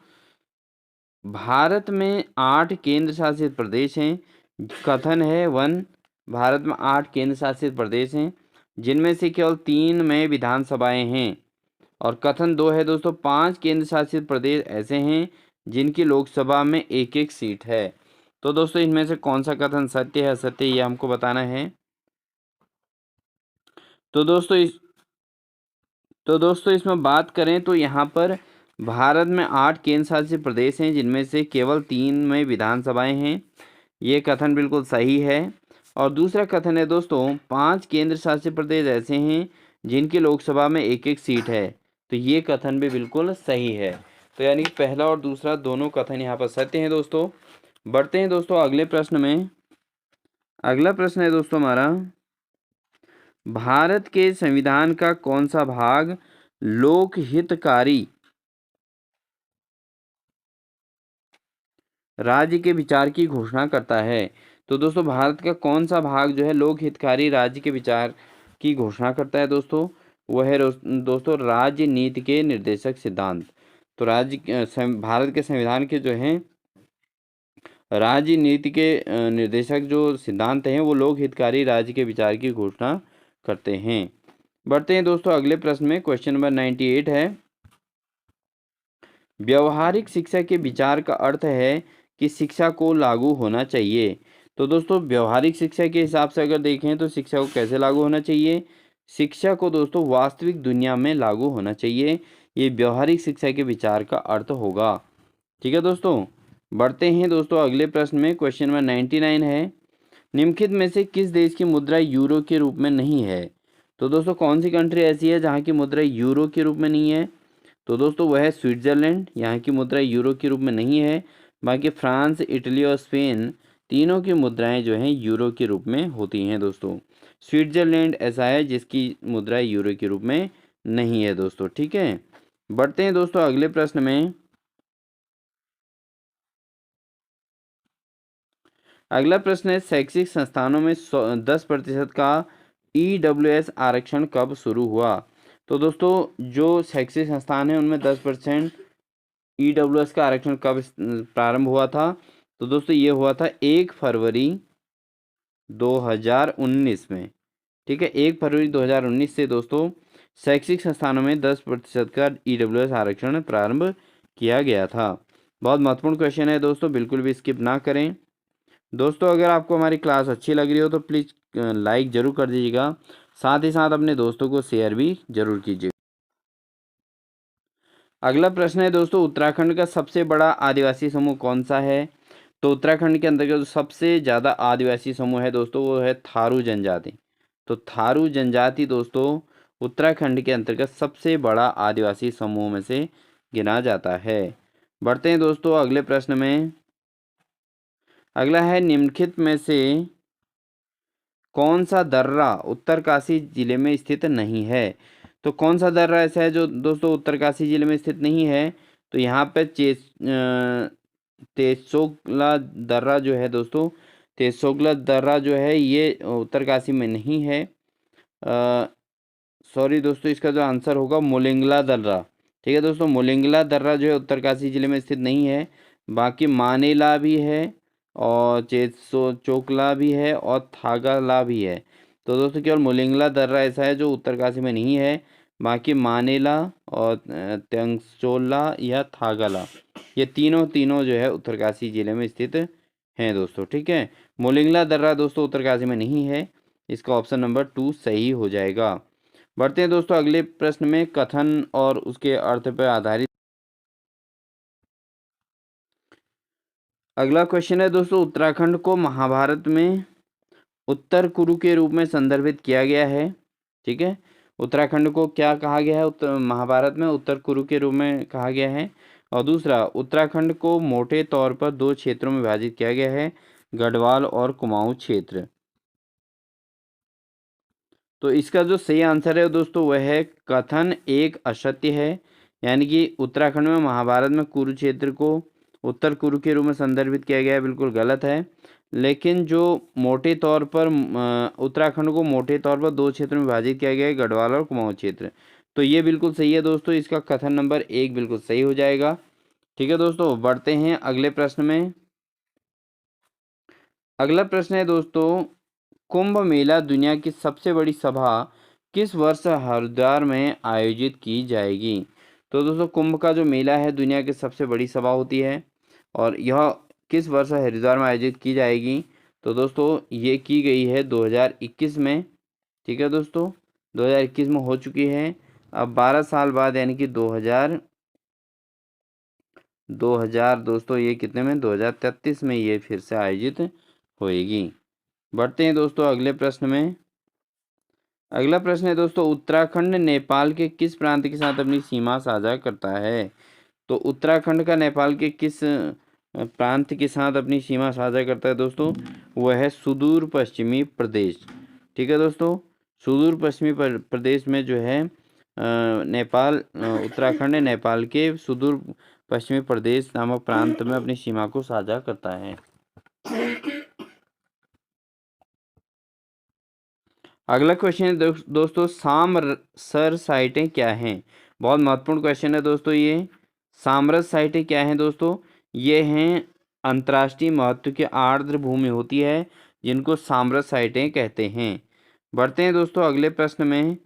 भारत में 8 केंद्र शासित प्रदेश हैं। कथन है 1, भारत में 8 केंद्र शासित प्रदेश हैं जिनमें से केवल 3 में विधानसभाएं हैं। और कथन 2 है दोस्तों, 5 केंद्र शासित प्रदेश ऐसे हैं जिनकी लोकसभा में एक एक सीट है। तो दोस्तों इनमें से कौन सा कथन सत्य है असत्य ये हमको बताना है। तो दोस्तों इसमें बात करें तो यहाँ पर भारत में 8 केंद्र शासित प्रदेश हैं जिनमें से केवल 3 में विधानसभाएं हैं, ये कथन बिल्कुल सही है। और दूसरा कथन है दोस्तों, 5 केंद्र शासित प्रदेश ऐसे हैं जिनकी लोकसभा में एक एक सीट है, तो ये कथन भी बिल्कुल सही है। तो यानी कि पहला और दूसरा दोनों कथन यहाँ पर सत्य हैं दोस्तों। बढ़ते हैं दोस्तों अगले प्रश्न में। अगला प्रश्न है दोस्तों हमारा, भारत के संविधान का कौन सा भाग लोकहितकारी राज्य के विचार की घोषणा करता है। तो दोस्तों भारत का कौन सा भाग जो है लोकहितकारी राज्य के विचार की घोषणा करता है दोस्तों, वह है दोस्तों राजनीति के निर्देशक सिद्धांत। तो भारत के संविधान के जो हैं राजनीति के निर्देशक जो सिद्धांत हैं वो लोकहितकारी राज्य के विचार की घोषणा करते हैं। बढ़ते हैं दोस्तों अगले प्रश्न में। क्वेश्चन नंबर 98 है, व्यवहारिक शिक्षा के विचार का अर्थ है कि शिक्षा को लागू होना चाहिए। तो दोस्तों व्यवहारिक शिक्षा के हिसाब से अगर देखें तो शिक्षा को कैसे लागू होना चाहिए, शिक्षा को दोस्तों वास्तविक दुनिया में लागू होना चाहिए, ये व्यवहारिक शिक्षा के विचार का अर्थ होगा। ठीक है दोस्तों, बढ़ते हैं दोस्तों अगले प्रश्न में। क्वेश्चन नंबर 99 है, निम्नलिखित में से किस देश की मुद्रा यूरो के रूप में नहीं है। तो दोस्तों कौन सी कंट्री ऐसी है जहाँ की मुद्रा यूरो के रूप में नहीं है। तो दोस्तों वह है स्विट्जरलैंड, यहाँ की मुद्रा यूरो के रूप में नहीं है। बाकी फ्रांस, इटली और स्पेन तीनों की मुद्राएं जो हैं यूरो के रूप में होती हैं दोस्तों। स्विट्जरलैंड ऐसा है जिसकी मुद्रा यूरो के रूप में नहीं है दोस्तों। ठीक है, बढ़ते हैं दोस्तों अगले प्रश्न में। अगला प्रश्न है, शैक्षिक संस्थानों में 10% का EWS आरक्षण कब शुरू हुआ? तो दोस्तों जो शैक्षिक संस्थान है उनमें 10% EWS का आरक्षण कब प्रारंभ हुआ था? तो दोस्तों ये हुआ था 1 फरवरी 2019 में। ठीक है, 1 फरवरी 2019 से दोस्तों शैक्षिक संस्थानों में 10% का EWS आरक्षण प्रारंभ किया गया था। बहुत महत्वपूर्ण क्वेश्चन है दोस्तों, बिल्कुल भी स्किप ना करें। दोस्तों अगर आपको हमारी क्लास अच्छी लग रही हो तो प्लीज़ लाइक ज़रूर कर दीजिएगा, साथ ही साथ अपने दोस्तों को शेयर भी ज़रूर कीजिए। अगला प्रश्न है दोस्तों, उत्तराखंड का सबसे बड़ा आदिवासी समूह कौन सा है? तो उत्तराखंड के अंतर्गत जो सबसे ज़्यादा आदिवासी समूह है दोस्तों वो है थारू जनजाति। तो थारू जनजाति दोस्तों उत्तराखंड के अंतर्गत सबसे बड़ा आदिवासी समूह में से गिना जाता है। बढ़ते हैं दोस्तों अगले प्रश्न में। अगला है, निम्नलिखित में से कौन सा दर्रा उत्तरकाशी जिले में स्थित नहीं है? तो कौन सा दर्रा ऐसा है जो दोस्तों उत्तरकाशी जिले में स्थित नहीं है? तो यहाँ पे तेसोगला दर्रा जो है दोस्तों, तेसोगला दर्रा जो है ये उत्तरकाशी में नहीं है। सॉरी दोस्तों, इसका जो आंसर होगा मोलिंगला दर्रा। ठीक है दोस्तों, मोलिंगला दर्रा जो है उत्तरकाशी जिले में स्थित नहीं है। बाकी मानेला भी है और चोकला भी है और थागाला भी है। तो दोस्तों केवल मोलिंगला दर्रा ऐसा है जो उत्तरकाशी में नहीं है, बाकी मानेला और तेंगचोला या थागाला ये तीनों जो है उत्तरकाशी जिले में स्थित हैं दोस्तों। ठीक है, मोलिंगला दर्रा दोस्तों उत्तरकाशी में नहीं है, इसका ऑप्शन नंबर 2 सही हो जाएगा। बढ़ते हैं दोस्तों अगले प्रश्न में, कथन और उसके अर्थ पर आधारित। अगला क्वेश्चन है दोस्तों, उत्तराखंड को महाभारत में उत्तर कुरु के रूप में संदर्भित किया गया है। ठीक है, उत्तराखंड को क्या कहा गया है महाभारत में? उत्तर कुरु के रूप में कहा गया है। और दूसरा, उत्तराखंड को मोटे तौर पर 2 क्षेत्रों में विभाजित किया गया है, गढ़वाल और कुमाऊं क्षेत्र। तो इसका जो सही आंसर है दोस्तों वह है कथन एक असत्य है, यानी कि उत्तराखंड में महाभारत में कुरुक्षेत्र को उत्तर कुरु के रूप में संदर्भित किया गया है, बिल्कुल गलत है। लेकिन जो मोटे तौर पर उत्तराखंड को मोटे तौर पर 2 क्षेत्रों में विभाजित किया गया है, गढ़वाल और कुमाऊं क्षेत्र, तो ये बिल्कुल सही है दोस्तों, इसका कथन नंबर 1 बिल्कुल सही हो जाएगा। ठीक है दोस्तों, बढ़ते हैं अगले प्रश्न में। अगला प्रश्न है दोस्तों, कुंभ मेला दुनिया की सबसे बड़ी सभा किस वर्ष हरिद्वार में आयोजित की जाएगी? तो दोस्तों कुंभ का जो मेला है दुनिया की सबसे बड़ी सभा होती है और यह किस वर्ष हरिद्वार में आयोजित की जाएगी? तो दोस्तों ये की गई है 2021 में। ठीक है दोस्तों, 2021 में हो चुकी है। अब 12 साल बाद यानी कि 2000 दोस्तों ये कितने में 2033 में ये फिर से आयोजित होएगी। बढ़ते हैं दोस्तों अगले प्रश्न में। अगला प्रश्न है दोस्तों, उत्तराखंड नेपाल के किस प्रांत के साथ अपनी सीमा साझा करता है? तो उत्तराखंड का नेपाल के किस प्रांत के साथ अपनी सीमा साझा करता है दोस्तों? वह है सुदूर पश्चिमी प्रदेश। ठीक है दोस्तों, सुदूर पश्चिमी प्रदेश में जो है नेपाल उत्तराखंड नेपाल के सुदूर पश्चिमी प्रदेश नामक प्रांत में अपनी सीमा को साझा करता है। अगला क्वेश्चन है दोस्तों, सामरसर साइटें क्या हैं? बहुत महत्वपूर्ण क्वेश्चन है दोस्तों ये। सामरस साइटें क्या हैं दोस्तों? ये हैं अंतर्राष्ट्रीय महत्व की आर्द्र भूमि होती है जिनको सामरस साइटें कहते हैं। बढ़ते हैं दोस्तों अगले प्रश्न में।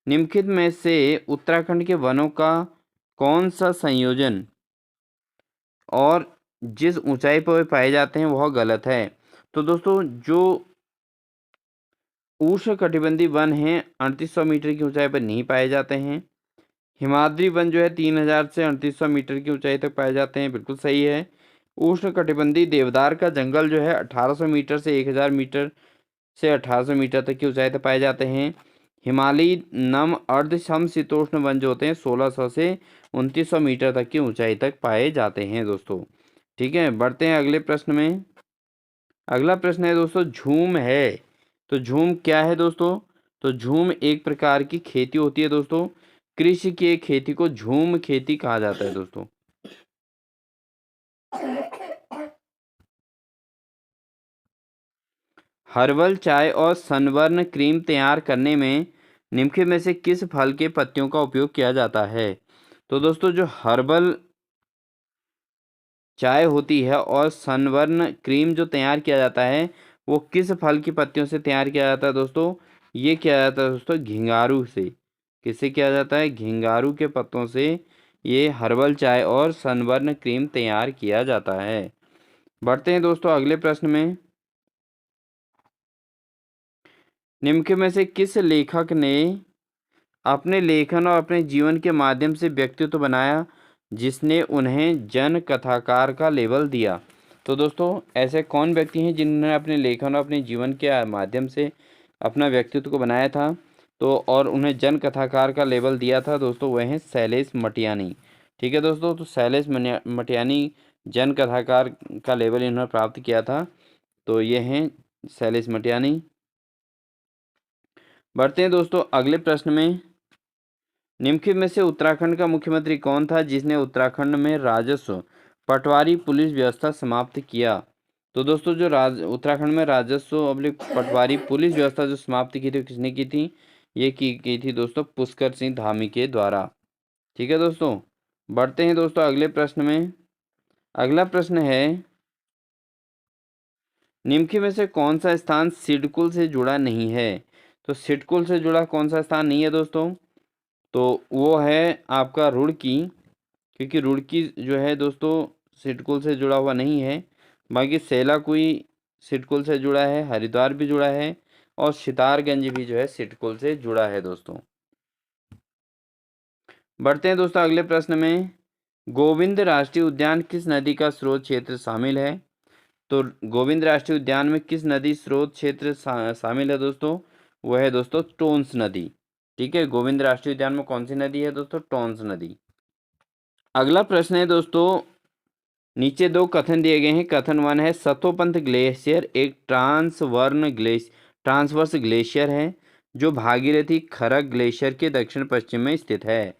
निम्नलिखित में से उत्तराखंड के वनों का कौन सा संयोजन और जिस ऊंचाई पर वे पाए जाते हैं वह गलत है? तो दोस्तों जो उष्णकटिबंधीय वन हैं 3800 मीटर की ऊंचाई पर नहीं पाए जाते हैं। हिमाद्री वन जो है 3000 से 3800 मीटर की ऊंचाई तक पाए जाते हैं, बिल्कुल सही है। उष्णकटिबंधीय देवदार का जंगल जो है 1800 मीटर से 1000 मीटर से 1800 मीटर तक की ऊंचाई तक पाए जाते हैं। हिमालयी नम अर्ध समशीतोष्ण वन जो होते हैं 1600 से 2900 मीटर तक की ऊंचाई तक पाए जाते हैं दोस्तों। ठीक है, बढ़ते हैं अगले प्रश्न में। अगला प्रश्न है दोस्तों, झूम है तो झूम क्या है दोस्तों? तो झूम एक प्रकार की खेती होती है दोस्तों। कृषि की एक खेती को झूम खेती कहा जाता है दोस्तों। हर्बल चाय और सनबर्न क्रीम तैयार करने में निम्नलिखित में से किस फल के पत्तियों का उपयोग किया जाता है? तो दोस्तों जो हर्बल चाय होती है और सनबर्न क्रीम जो तैयार किया जाता है वो किस फल की पत्तियों से तैयार किया जाता है दोस्तों? ये किया जाता है दोस्तों घिंगारू से। किससे किया जाता है? घिंगारू के पत्तों से ये हर्बल चाय और सनबर्न क्रीम तैयार किया जाता है। बढ़ते हैं दोस्तों अगले प्रश्न में। निम्नलिखित में से किस लेखक ने अपने लेखन और अपने जीवन के माध्यम से व्यक्तित्व बनाया जिसने उन्हें जन कथाकार का लेबल दिया? तो दोस्तों ऐसे कौन व्यक्ति हैं जिन्होंने अपने लेखन और अपने जीवन के माध्यम से अपना व्यक्तित्व को बनाया था तो और उन्हें जन कथाकार का लेबल दिया था दोस्तों? वह हैं शैलेश मटियानी। ठीक है दोस्तों, तो शैलेश मटियानी जन कथाकार का लेबल इन्होंने प्राप्त किया था। तो ये हैं शैलेश मटियानी। बढ़ते हैं दोस्तों अगले प्रश्न में। निम्नलिखित में से उत्तराखंड का मुख्यमंत्री कौन था जिसने उत्तराखंड में राजस्व पटवारी पुलिस व्यवस्था समाप्त किया? तो दोस्तों जो उत्तराखंड में राजस्व अबलिक पटवारी पुलिस व्यवस्था जो समाप्त की थी किसने की थी? ये की थी दोस्तों पुष्कर सिंह धामी के द्वारा। ठीक है दोस्तों, बढ़ते हैं दोस्तों अगले प्रश्न में। अगला प्रश्न है, निम्नलिखित में से कौन सा स्थान सिडकुल से जुड़ा नहीं है? तो सिडकुल से जुड़ा कौन सा स्थान नहीं है दोस्तों? तो वो है आपका रुड़की, क्योंकि रुड़की जो है दोस्तों सिडकुल से जुड़ा हुआ नहीं है। बाकी सेलाकुई सिडकुल से जुड़ा है, हरिद्वार भी जुड़ा है और सितारगंज भी जो है सिडकुल से जुड़ा है दोस्तों। बढ़ते हैं दोस्तों अगले प्रश्न में। गोविंद राष्ट्रीय उद्यान किस नदी का स्रोत क्षेत्र शामिल है? तो गोविंद राष्ट्रीय उद्यान में किस नदी स्रोत क्षेत्र शामिल है दोस्तों? वह है दोस्तों टोंस नदी। ठीक है, गोविंद राष्ट्रीय उद्यान में कौन सी नदी है दोस्तों? टोंस नदी। अगला प्रश्न है दोस्तों, नीचे दो कथन दिए गए हैं। कथन 1 है सतोपंथ ग्लेशियर एक ट्रांसवर्स ग्लेशियर है जो भागीरथी खरग ग्लेशियर के दक्षिण पश्चिम में स्थित है।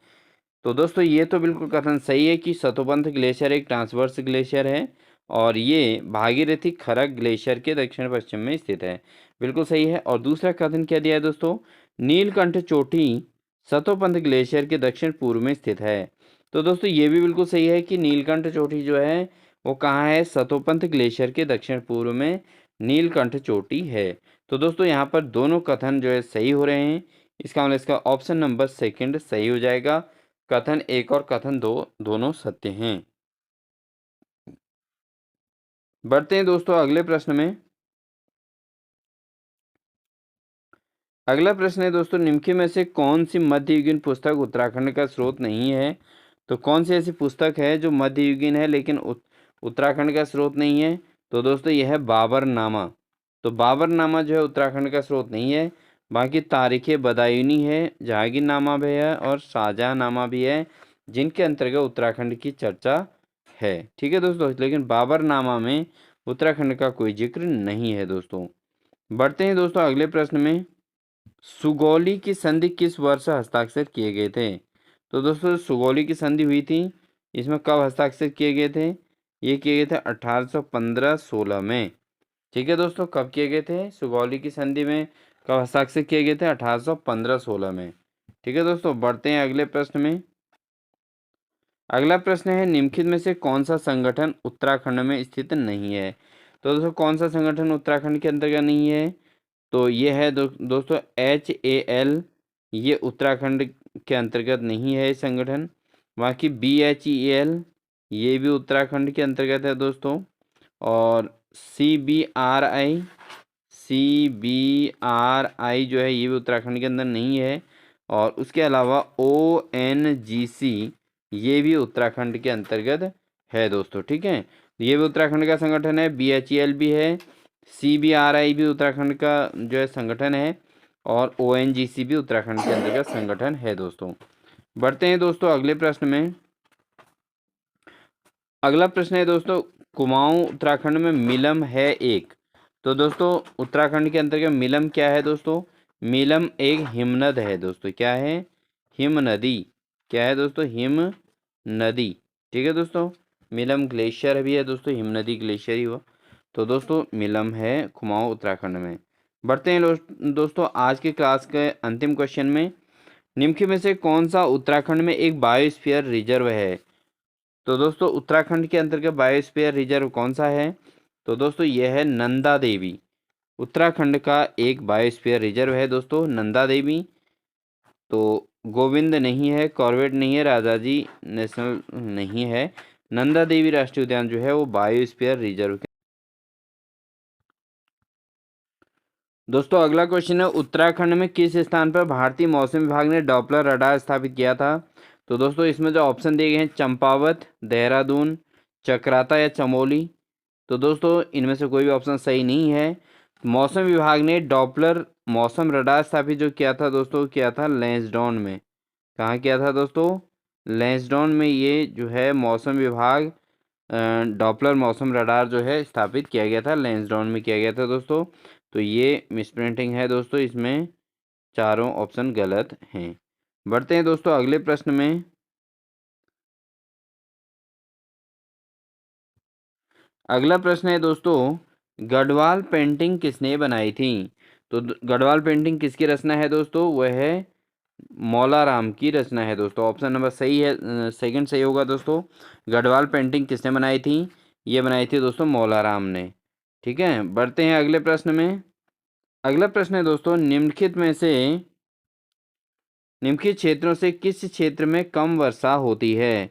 तो दोस्तों ये तो बिल्कुल कथन सही है कि सतोपंथ ग्लेशियर एक ट्रांसवर्स ग्लेशियर है और ये भागीरथी खरग ग्लेशियर के दक्षिण पश्चिम में स्थित है। बिल्कुल सही है। और दूसरा कथन क्या दिया है दोस्तों? नीलकंठ चोटी सतोपंथ ग्लेशियर के दक्षिण पूर्व में स्थित है। तो दोस्तों ये भी बिल्कुल सही है कि नीलकंठ चोटी जो है वो कहाँ है? सतोपंथ ग्लेशियर के दक्षिण पूर्व में नीलकंठ चोटी है। तो दोस्तों यहाँ पर दोनों कथन जो है सही हो रहे हैं। इसका मतलब इसका ऑप्शन नंबर सेकंड सही हो जाएगा। कथन 1 और कथन 2 दोनों सत्य हैं। बढ़ते हैं दोस्तों अगले प्रश्न में। अगला प्रश्न है दोस्तों, निम्नलिखित में से कौन सी मध्ययुगीन पुस्तक उत्तराखंड का स्रोत नहीं है? तो कौन सी ऐसी पुस्तक है जो मध्ययुगीन है लेकिन उत्तराखंड का स्रोत नहीं है? तो दोस्तों यह है बाबरनामा। तो बाबरनामा जो है उत्तराखंड का स्रोत नहीं है। बाकी तारीख बदायूनी है, जहांगीरनामा भी है और शाहजहाँनामा भी है जिनके अंतर्गत उत्तराखंड की चर्चा है। ठीक है दोस्तों, लेकिन बाबरनामा में उत्तराखंड का कोई जिक्र नहीं है दोस्तों। बढ़ते हैं दोस्तों अगले प्रश्न में। सुगौली की संधि किस वर्ष हस्ताक्षर किए गए थे? तो दोस्तों सुगौली की संधि हुई थी, इसमें कब हस्ताक्षर किए गए थे? ये किए गए थे 1815-16 में। ठीक है दोस्तों, कब किए गए थे? सुगौली की संधि में कब हस्ताक्षर किए गए थे? 1815-16 में। ठीक है दोस्तों, बढ़ते हैं अगले प्रश्न में। अगला प्रश्न है, निम्नलिखित में से कौन सा संगठन उत्तराखंड में स्थित नहीं है? तो दोस्तों कौन सा संगठन उत्तराखंड के अंतर्गत नहीं है? तो ये है दोस्तों HAL, ये उत्तराखंड के अंतर्गत नहीं है संगठन। बाकी BHEL ये भी उत्तराखंड के अंतर्गत है दोस्तों। और CBRI जो है ये भी उत्तराखंड के अंदर नहीं है। और उसके अलावा ONGC ये भी उत्तराखंड के अंतर्गत है दोस्तों। ठीक है, ये भी उत्तराखंड का संगठन है। BHEL भी है, CBRI भी उत्तराखंड का जो है संगठन है और ONGC भी उत्तराखंड के अंतर्गत संगठन है दोस्तों। बढ़ते हैं दोस्तों अगले प्रश्न में। अगला प्रश्न है दोस्तों, कुमाऊं उत्तराखंड में मिलम है एक। तो दोस्तों उत्तराखंड के अंतर्गत मिलम क्या है दोस्तों? मिलम एक हिमनद है दोस्तों। क्या है? हिम नदी। क्या है दोस्तों? हिम नदी। ठीक है दोस्तों। मिलम ग्लेशियर भी है दोस्तों, हिम नदी ग्लेशियर ही हुआ। तो दोस्तों मिलम है कुमाऊं उत्तराखंड में। बढ़ते हैं दोस्तों आज के क्लास के अंतिम क्वेश्चन में। निम्न में से कौन सा उत्तराखंड में एक बायोस्फीयर रिजर्व है? तो दोस्तों उत्तराखंड के अंतर्गत बायोस्फीयर रिजर्व कौन सा है? तो दोस्तों यह है नंदा देवी। उत्तराखंड का एक बायोस्फीयर रिजर्व है दोस्तों नंदा देवी। तो गोविंद नहीं है, कॉर्बेट नहीं है, राजाजी नेशनल नहीं है। नंदा देवी राष्ट्रीय उद्यान जो है वो बायोस्फीयर रिजर्व। दोस्तों अगला क्वेश्चन है उत्तराखंड में किस स्थान पर भारतीय मौसम विभाग ने डॉपलर रडार स्थापित किया था? तो दोस्तों इसमें जो ऑप्शन दिए गए हैं चंपावत, देहरादून, चक्राता या चमोली। तो दोस्तों इनमें से कोई भी ऑप्शन सही नहीं है। मौसम विभाग ने डॉपलर मौसम रडार स्थापित जो किया था दोस्तों, किया था लैंसडाउन में। कहाँ किया था दोस्तों? लैंसडाउन में ये जो है मौसम विभाग डॉपलर मौसम रडार जो है स्थापित किया गया था, लैंसडाउन में किया गया था दोस्तों। तो ये मिसप्रिंटिंग है दोस्तों, इसमें चारों ऑप्शन गलत हैं। बढ़ते हैं दोस्तों अगले प्रश्न में। अगला प्रश्न है दोस्तों गढ़वाल पेंटिंग किसने बनाई थी? तो गढ़वाल पेंटिंग किसकी रचना है दोस्तों? वह है मौला राम की रचना है दोस्तों। ऑप्शन नंबर सही है, सेकंड सही होगा दोस्तों। गढ़वाल पेंटिंग किसने बनाई थी? ये बनाई थी दोस्तों मौला राम ने। ठीक है, बढ़ते हैं अगले प्रश्न में। अगला प्रश्न है दोस्तों निम्नलिखित में से निम्नलिखित क्षेत्रों से किस क्षेत्र में कम वर्षा होती है?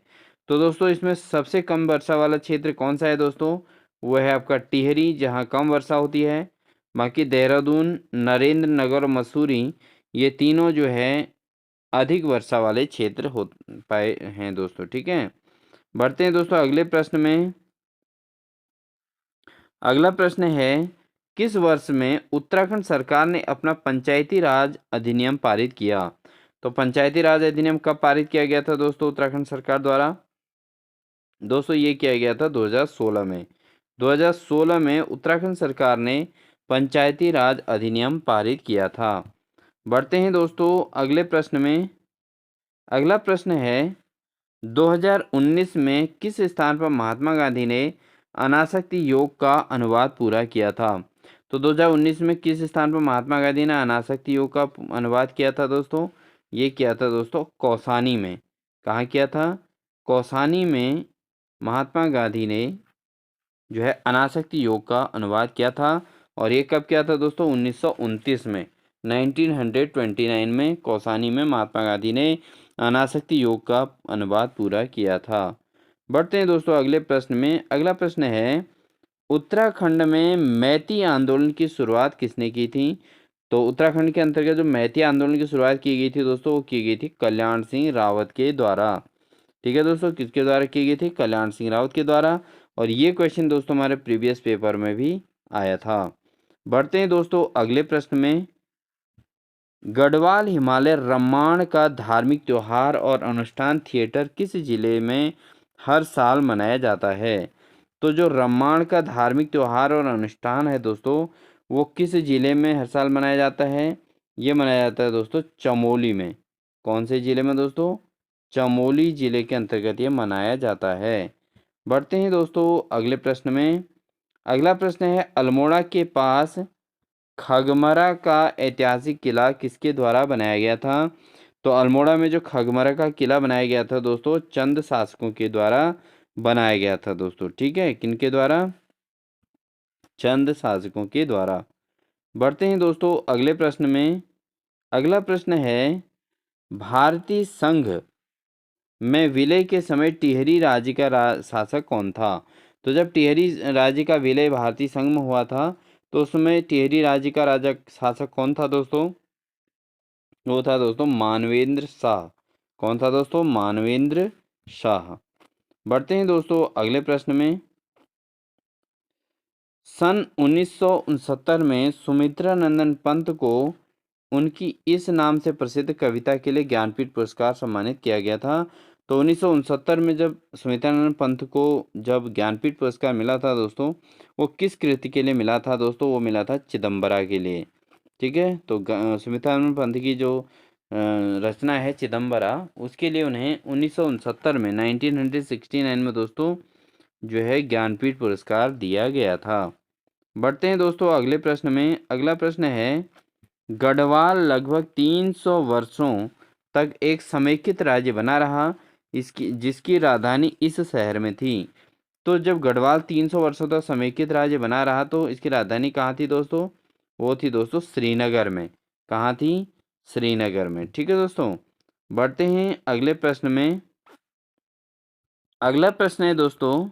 तो दोस्तों इसमें सबसे कम वर्षा वाला क्षेत्र कौन सा है दोस्तों? वह है आपका टिहरी, जहां कम वर्षा होती है। बाकी देहरादून, नरेंद्र नगर और मसूरी, ये तीनों जो है अधिक वर्षा वाले क्षेत्र हो पाए हैं दोस्तों। ठीक है, बढ़ते हैं दोस्तों अगले प्रश्न में। अगला प्रश्न है किस वर्ष में उत्तराखंड सरकार ने अपना पंचायती राज अधिनियम पारित किया? तो पंचायती राज अधिनियम कब पारित किया गया था दोस्तों उत्तराखंड सरकार द्वारा? दोस्तों ये किया गया था 2016 में। 2016 में उत्तराखंड सरकार ने पंचायती राज अधिनियम पारित किया था। बढ़ते हैं दोस्तों अगले प्रश्न में। अगला प्रश्न है 2019 में किस स्थान पर महात्मा गांधी ने अनासक्ति योग का अनुवाद पूरा किया था? तो 2019 में किस स्थान पर महात्मा गांधी ने अनासक्ति योग का अनुवाद किया था दोस्तों? ये किया था दोस्तों कौसानी में। कहाँ किया था? कौसानी में महात्मा गांधी ने जो है अनासक्ति योग का अनुवाद किया था। और ये कब किया था दोस्तों? 1929 में, 1929 में कौसानी में महात्मा गांधी ने अनासक्ति योग का अनुवाद पूरा किया था। बढ़ते हैं दोस्तों अगले प्रश्न में। अगला प्रश्न है उत्तराखंड में मैती आंदोलन की शुरुआत किसने की थी? तो उत्तराखंड के अंतर्गत जो मैती आंदोलन की शुरुआत की गई थी दोस्तों, वो की गई थी कल्याण सिंह रावत के द्वारा। ठीक है दोस्तों, किसके द्वारा की गई थी? कल्याण सिंह रावत के द्वारा। और ये क्वेश्चन दोस्तों हमारे प्रीवियस पेपर में भी आया था। बढ़ते हैं दोस्तों अगले प्रश्न में। गढ़वाल हिमालय रम्माण का धार्मिक त्योहार और अनुष्ठान थिएटर किस जिले में हर साल मनाया जाता है? तो जो रम्माण का धार्मिक त्योहार और अनुष्ठान है दोस्तों, वो किस जिले में हर साल मनाया जाता है? ये मनाया जाता है दोस्तों चमोली में। कौन से जिले में दोस्तों? चमोली जिले के अंतर्गत ये मनाया जाता है। बढ़ते हैं दोस्तों अगले प्रश्न में। अगला प्रश्न है अल्मोड़ा के पास खगमरा का ऐतिहासिक किला किसके द्वारा बनाया गया था? तो अल्मोड़ा में जो खगमरा का किला बनाया गया था दोस्तों, चंद शासकों के द्वारा बनाया गया था दोस्तों। ठीक है, किनके द्वारा? चंद शासकों के द्वारा। बढ़ते हैं दोस्तों अगले प्रश्न में। अगला प्रश्न है भारतीय संघ में विलय के समय टिहरी राज्य का शासक कौन था? तो जब टिहरी राज्य का विलय भारतीय संघ में हुआ था, तो उसमें टिहरी राज्य का राजा शासक कौन था दोस्तों? वो था दोस्तों मानवेंद्र शाह। कौन था दोस्तों? मानवेंद्र शाह। बढ़ते हैं दोस्तों अगले प्रश्न में। सन 1969 में सुमित्रा नंदन पंत को उनकी इस नाम से प्रसिद्ध कविता के लिए ज्ञानपीठ पुरस्कार सम्मानित किया गया था। तो 1969 में जब सुमित्रानंद पंत को जब ज्ञानपीठ पुरस्कार मिला था दोस्तों, वो किस कृति के लिए मिला था दोस्तों? वो मिला था चिदम्बरा के लिए। ठीक है, तो सुमित्रानंद पंत की जो रचना है चिदम्बरा, उसके लिए उन्हें 1969 में 1969 में दोस्तों जो है ज्ञानपीठ पुरस्कार दिया गया था। बढ़ते हैं दोस्तों अगले प्रश्न में। अगला प्रश्न है, गढ़वाल लगभग 300 वर्षों तक एक समेकित राज्य बना रहा, इसकी जिसकी राजधानी इस शहर में थी। तो जब गढ़वाल 300 वर्षों तक समेकित राज्य बना रहा तो इसकी राजधानी कहाँ थी दोस्तों? वो थी दोस्तों श्रीनगर में। कहाँ थी? श्रीनगर में। ठीक है दोस्तों, बढ़ते हैं अगले प्रश्न में। अगला प्रश्न है दोस्तों,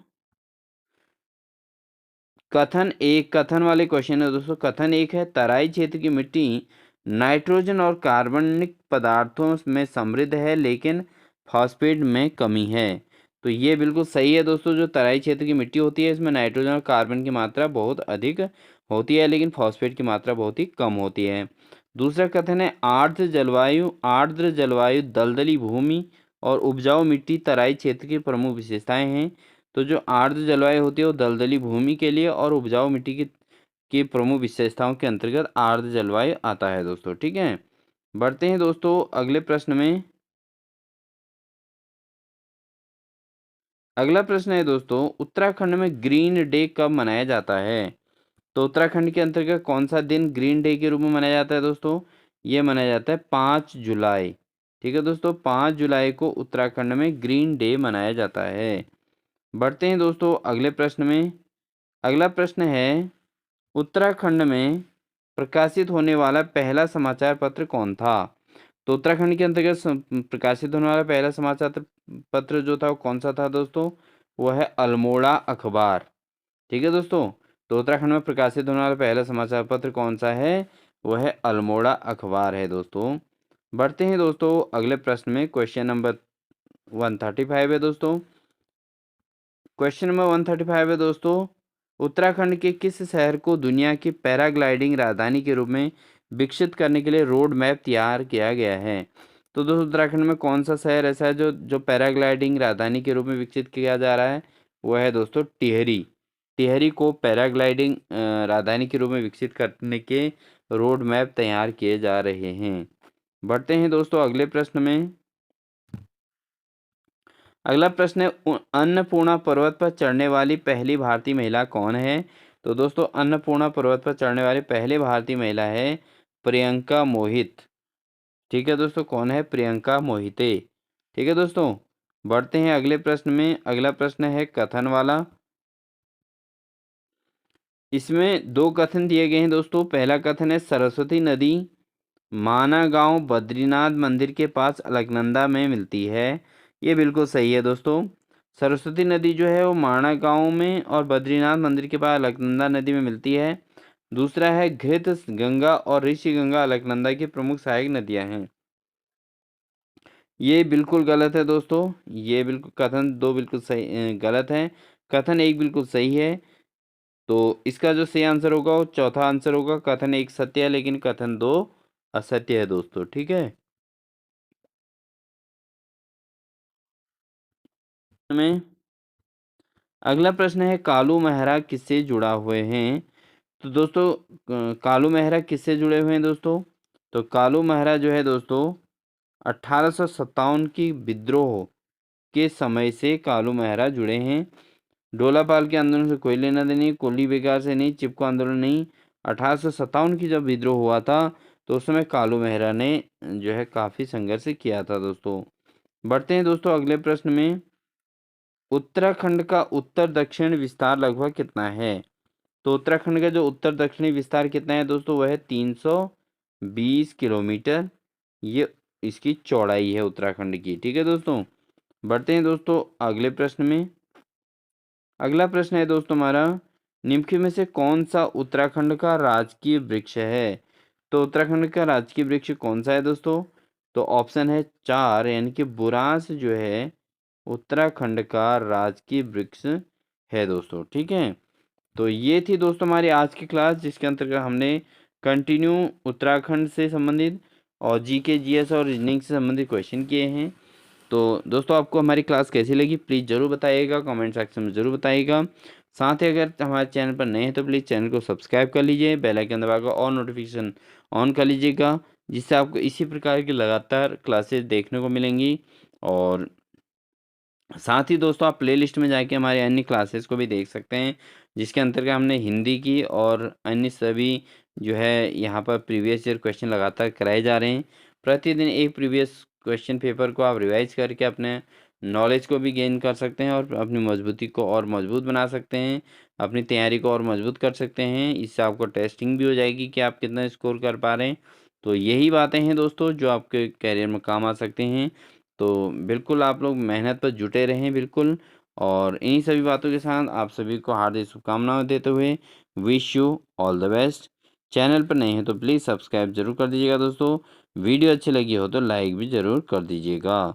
कथन वाले क्वेश्चन है दोस्तों। कथन एक है, तराई क्षेत्र की मिट्टी नाइट्रोजन और कार्बनिक पदार्थों में समृद्ध है लेकिन फॉस्फेट में कमी है। तो ये बिल्कुल सही है दोस्तों। जो तराई क्षेत्र की मिट्टी होती है इसमें नाइट्रोजन और कार्बन की मात्रा बहुत अधिक होती है लेकिन फॉस्फेट की मात्रा बहुत ही कम होती है। दूसरा कथन है, आर्द्र जलवायु दलदली भूमि और उपजाऊ मिट्टी तराई क्षेत्र की प्रमुख विशेषताएं हैं। तो जो आर्द्र जलवायु होती है वो दलदली भूमि के लिए और उपजाऊ मिट्टी की प्रमुख विशेषताओं के अंतर्गत आर्द्र जलवायु आता है दोस्तों। ठीक है, बढ़ते हैं दोस्तों अगले प्रश्न में। अगला प्रश्न है दोस्तों, उत्तराखंड में ग्रीन डे कब मनाया जाता है? तो उत्तराखंड के अंतर्गत कौन सा दिन ग्रीन डे के रूप में मनाया जाता है दोस्तों? ये मनाया जाता है 5 जुलाई। ठीक है दोस्तों, 5 जुलाई को उत्तराखंड में ग्रीन डे मनाया जाता है। बढ़ते हैं दोस्तों अगले प्रश्न में। अगला प्रश्न है, उत्तराखंड में प्रकाशित होने वाला पहला समाचार पत्र कौन था? तो उत्तराखंड के अंतर्गत प्रकाशित होने वाला पहला समाचार पत्र जो था वो कौन सा था दोस्तों? वो है अल्मोड़ा अखबार। ठीक है दोस्तों, तो उत्तराखंड में प्रकाशित होने वाला पहला समाचार पत्र कौन सा है? वो है अल्मोड़ा अखबार है दोस्तों। बढ़ते हैं दोस्तों अगले प्रश्न में। क्वेश्चन नंबर 135 है दोस्तों। क्वेश्चन नंबर 135 है दोस्तों, उत्तराखंड के किस शहर को दुनिया की पैराग्लाइडिंग राजधानी के रूप में विकसित करने के लिए रोड मैप तैयार किया गया है? तो दोस्तों उत्तराखंड में कौन सा शहर ऐसा है जो जो पैराग्लाइडिंग राजधानी के रूप में विकसित किया जा रहा है? वह है दोस्तों टिहरी। टिहरी को पैराग्लाइडिंग राजधानी के रूप में विकसित करने के रोड मैप तैयार किए जा रहे हैं। बढ़ते हैं दोस्तों अगले प्रश्न में। अगला प्रश्न है, अन्नपूर्णा पर्वत पर चढ़ने वाली पहली भारतीय महिला कौन है? तो दोस्तों अन्नपूर्णा पर्वत पर चढ़ने वाली पहली भारतीय महिला है प्रियंका मोहित। ठीक है दोस्तों, कौन है? प्रियंका मोहिते। ठीक है दोस्तों, बढ़ते हैं अगले प्रश्न में। अगला प्रश्न है कथन वाला। इसमें दो कथन दिए गए हैं दोस्तों। पहला कथन है, सरस्वती नदी माना गांव बद्रीनाथ मंदिर के पास अलकनंदा में मिलती है। ये बिल्कुल सही है दोस्तों। सरस्वती नदी जो है वो माना गांव में और बद्रीनाथ मंदिर के पास अलकनंदा नदी में मिलती है। दूसरा है, घृत गंगा और ऋषि गंगा अलकनंदा की प्रमुख सहायक नदियां हैं। ये बिल्कुल गलत है दोस्तों। ये बिल्कुल कथन दो बिल्कुल सही गलत है। कथन एक बिल्कुल सही है। तो इसका जो सही आंसर होगा वो चौथा आंसर होगा। कथन एक सत्य है लेकिन कथन दो असत्य है दोस्तों। ठीक है, में अगला प्रश्न है, कालू मेहरा किससे जुड़ा हुए हैं? तो दोस्तों कालू मेहरा किससे जुड़े हुए हैं दोस्तों? तो कालू मेहरा जो है दोस्तों 1857 की विद्रोह के समय से कालू मेहरा जुड़े हैं। डोलापाल के आंदोलन से कोई लेना देना नहीं, कोली बेगार से नहीं, चिपको आंदोलन नहीं। 1857 की जब विद्रोह हुआ था तो उस समय कालू मेहरा ने जो है काफ़ी संघर्ष किया था दोस्तों। बढ़ते हैं दोस्तों अगले प्रश्न में। उत्तराखंड का उत्तर दक्षिण विस्तार लगभग कितना है? तो उत्तराखंड का जो उत्तर दक्षिणी विस्तार कितना है दोस्तों? वह है 320 किलोमीटर। ये इसकी चौड़ाई है उत्तराखंड की। ठीक है दोस्तों, बढ़ते हैं दोस्तों अगले प्रश्न में। अगला प्रश्न है दोस्तों हमारा, निम्नलिखित में से कौन सा उत्तराखंड का राजकीय वृक्ष है? तो उत्तराखंड का राजकीय वृक्ष कौन सा है दोस्तों? तो ऑप्शन है 4 यानी कि बुरांश जो है उत्तराखंड का राजकीय वृक्ष है दोस्तों। ठीक है, तो ये थी दोस्तों हमारी आज की क्लास, जिसके अंतर्गत हमने कंटिन्यू उत्तराखंड से संबंधित और जीके जीएस और रीजनिंग से संबंधित क्वेश्चन किए हैं। तो दोस्तों आपको हमारी क्लास कैसी लगी प्लीज़ ज़रूर बताइएगा, कमेंट सेक्शन में ज़रूर बताइएगा। साथ ही अगर हमारे चैनल पर नए हैं तो प्लीज़ चैनल को सब्सक्राइब कर लीजिए, बेल आइकन दबाकर और नोटिफिकेशन ऑन कर लीजिएगा, जिससे आपको इसी प्रकार की लगातार क्लासेस देखने को मिलेंगी। और साथ ही दोस्तों आप प्लेलिस्ट में जाके हमारे अन्य क्लासेस को भी देख सकते हैं, जिसके अंतर्गत हमने हिंदी की और अन्य सभी जो है यहाँ पर प्रीवियस ईयर क्वेश्चन लगातार कराए जा रहे हैं। प्रतिदिन एक प्रीवियस क्वेश्चन पेपर को आप रिवाइज करके अपने नॉलेज को भी गेन कर सकते हैं और अपनी मजबूती को और मजबूत बना सकते हैं, अपनी तैयारी को और मजबूत कर सकते हैं। इससे आपको टेस्टिंग भी हो जाएगी कि आप कितना स्कोर कर पा रहे हैं। तो यही बातें हैं दोस्तों जो आपके करियर में काम आ सकते हैं। तो बिल्कुल आप लोग मेहनत पर जुटे रहें बिल्कुल। और इन्हीं सभी बातों के साथ आप सभी को हार्दिक शुभकामनाएं देते हुए wish you all the best. Channel पर नए हैं तो प्लीज़ सब्सक्राइब जरूर कर दीजिएगा दोस्तों। वीडियो अच्छी लगी हो तो लाइक भी ज़रूर कर दीजिएगा।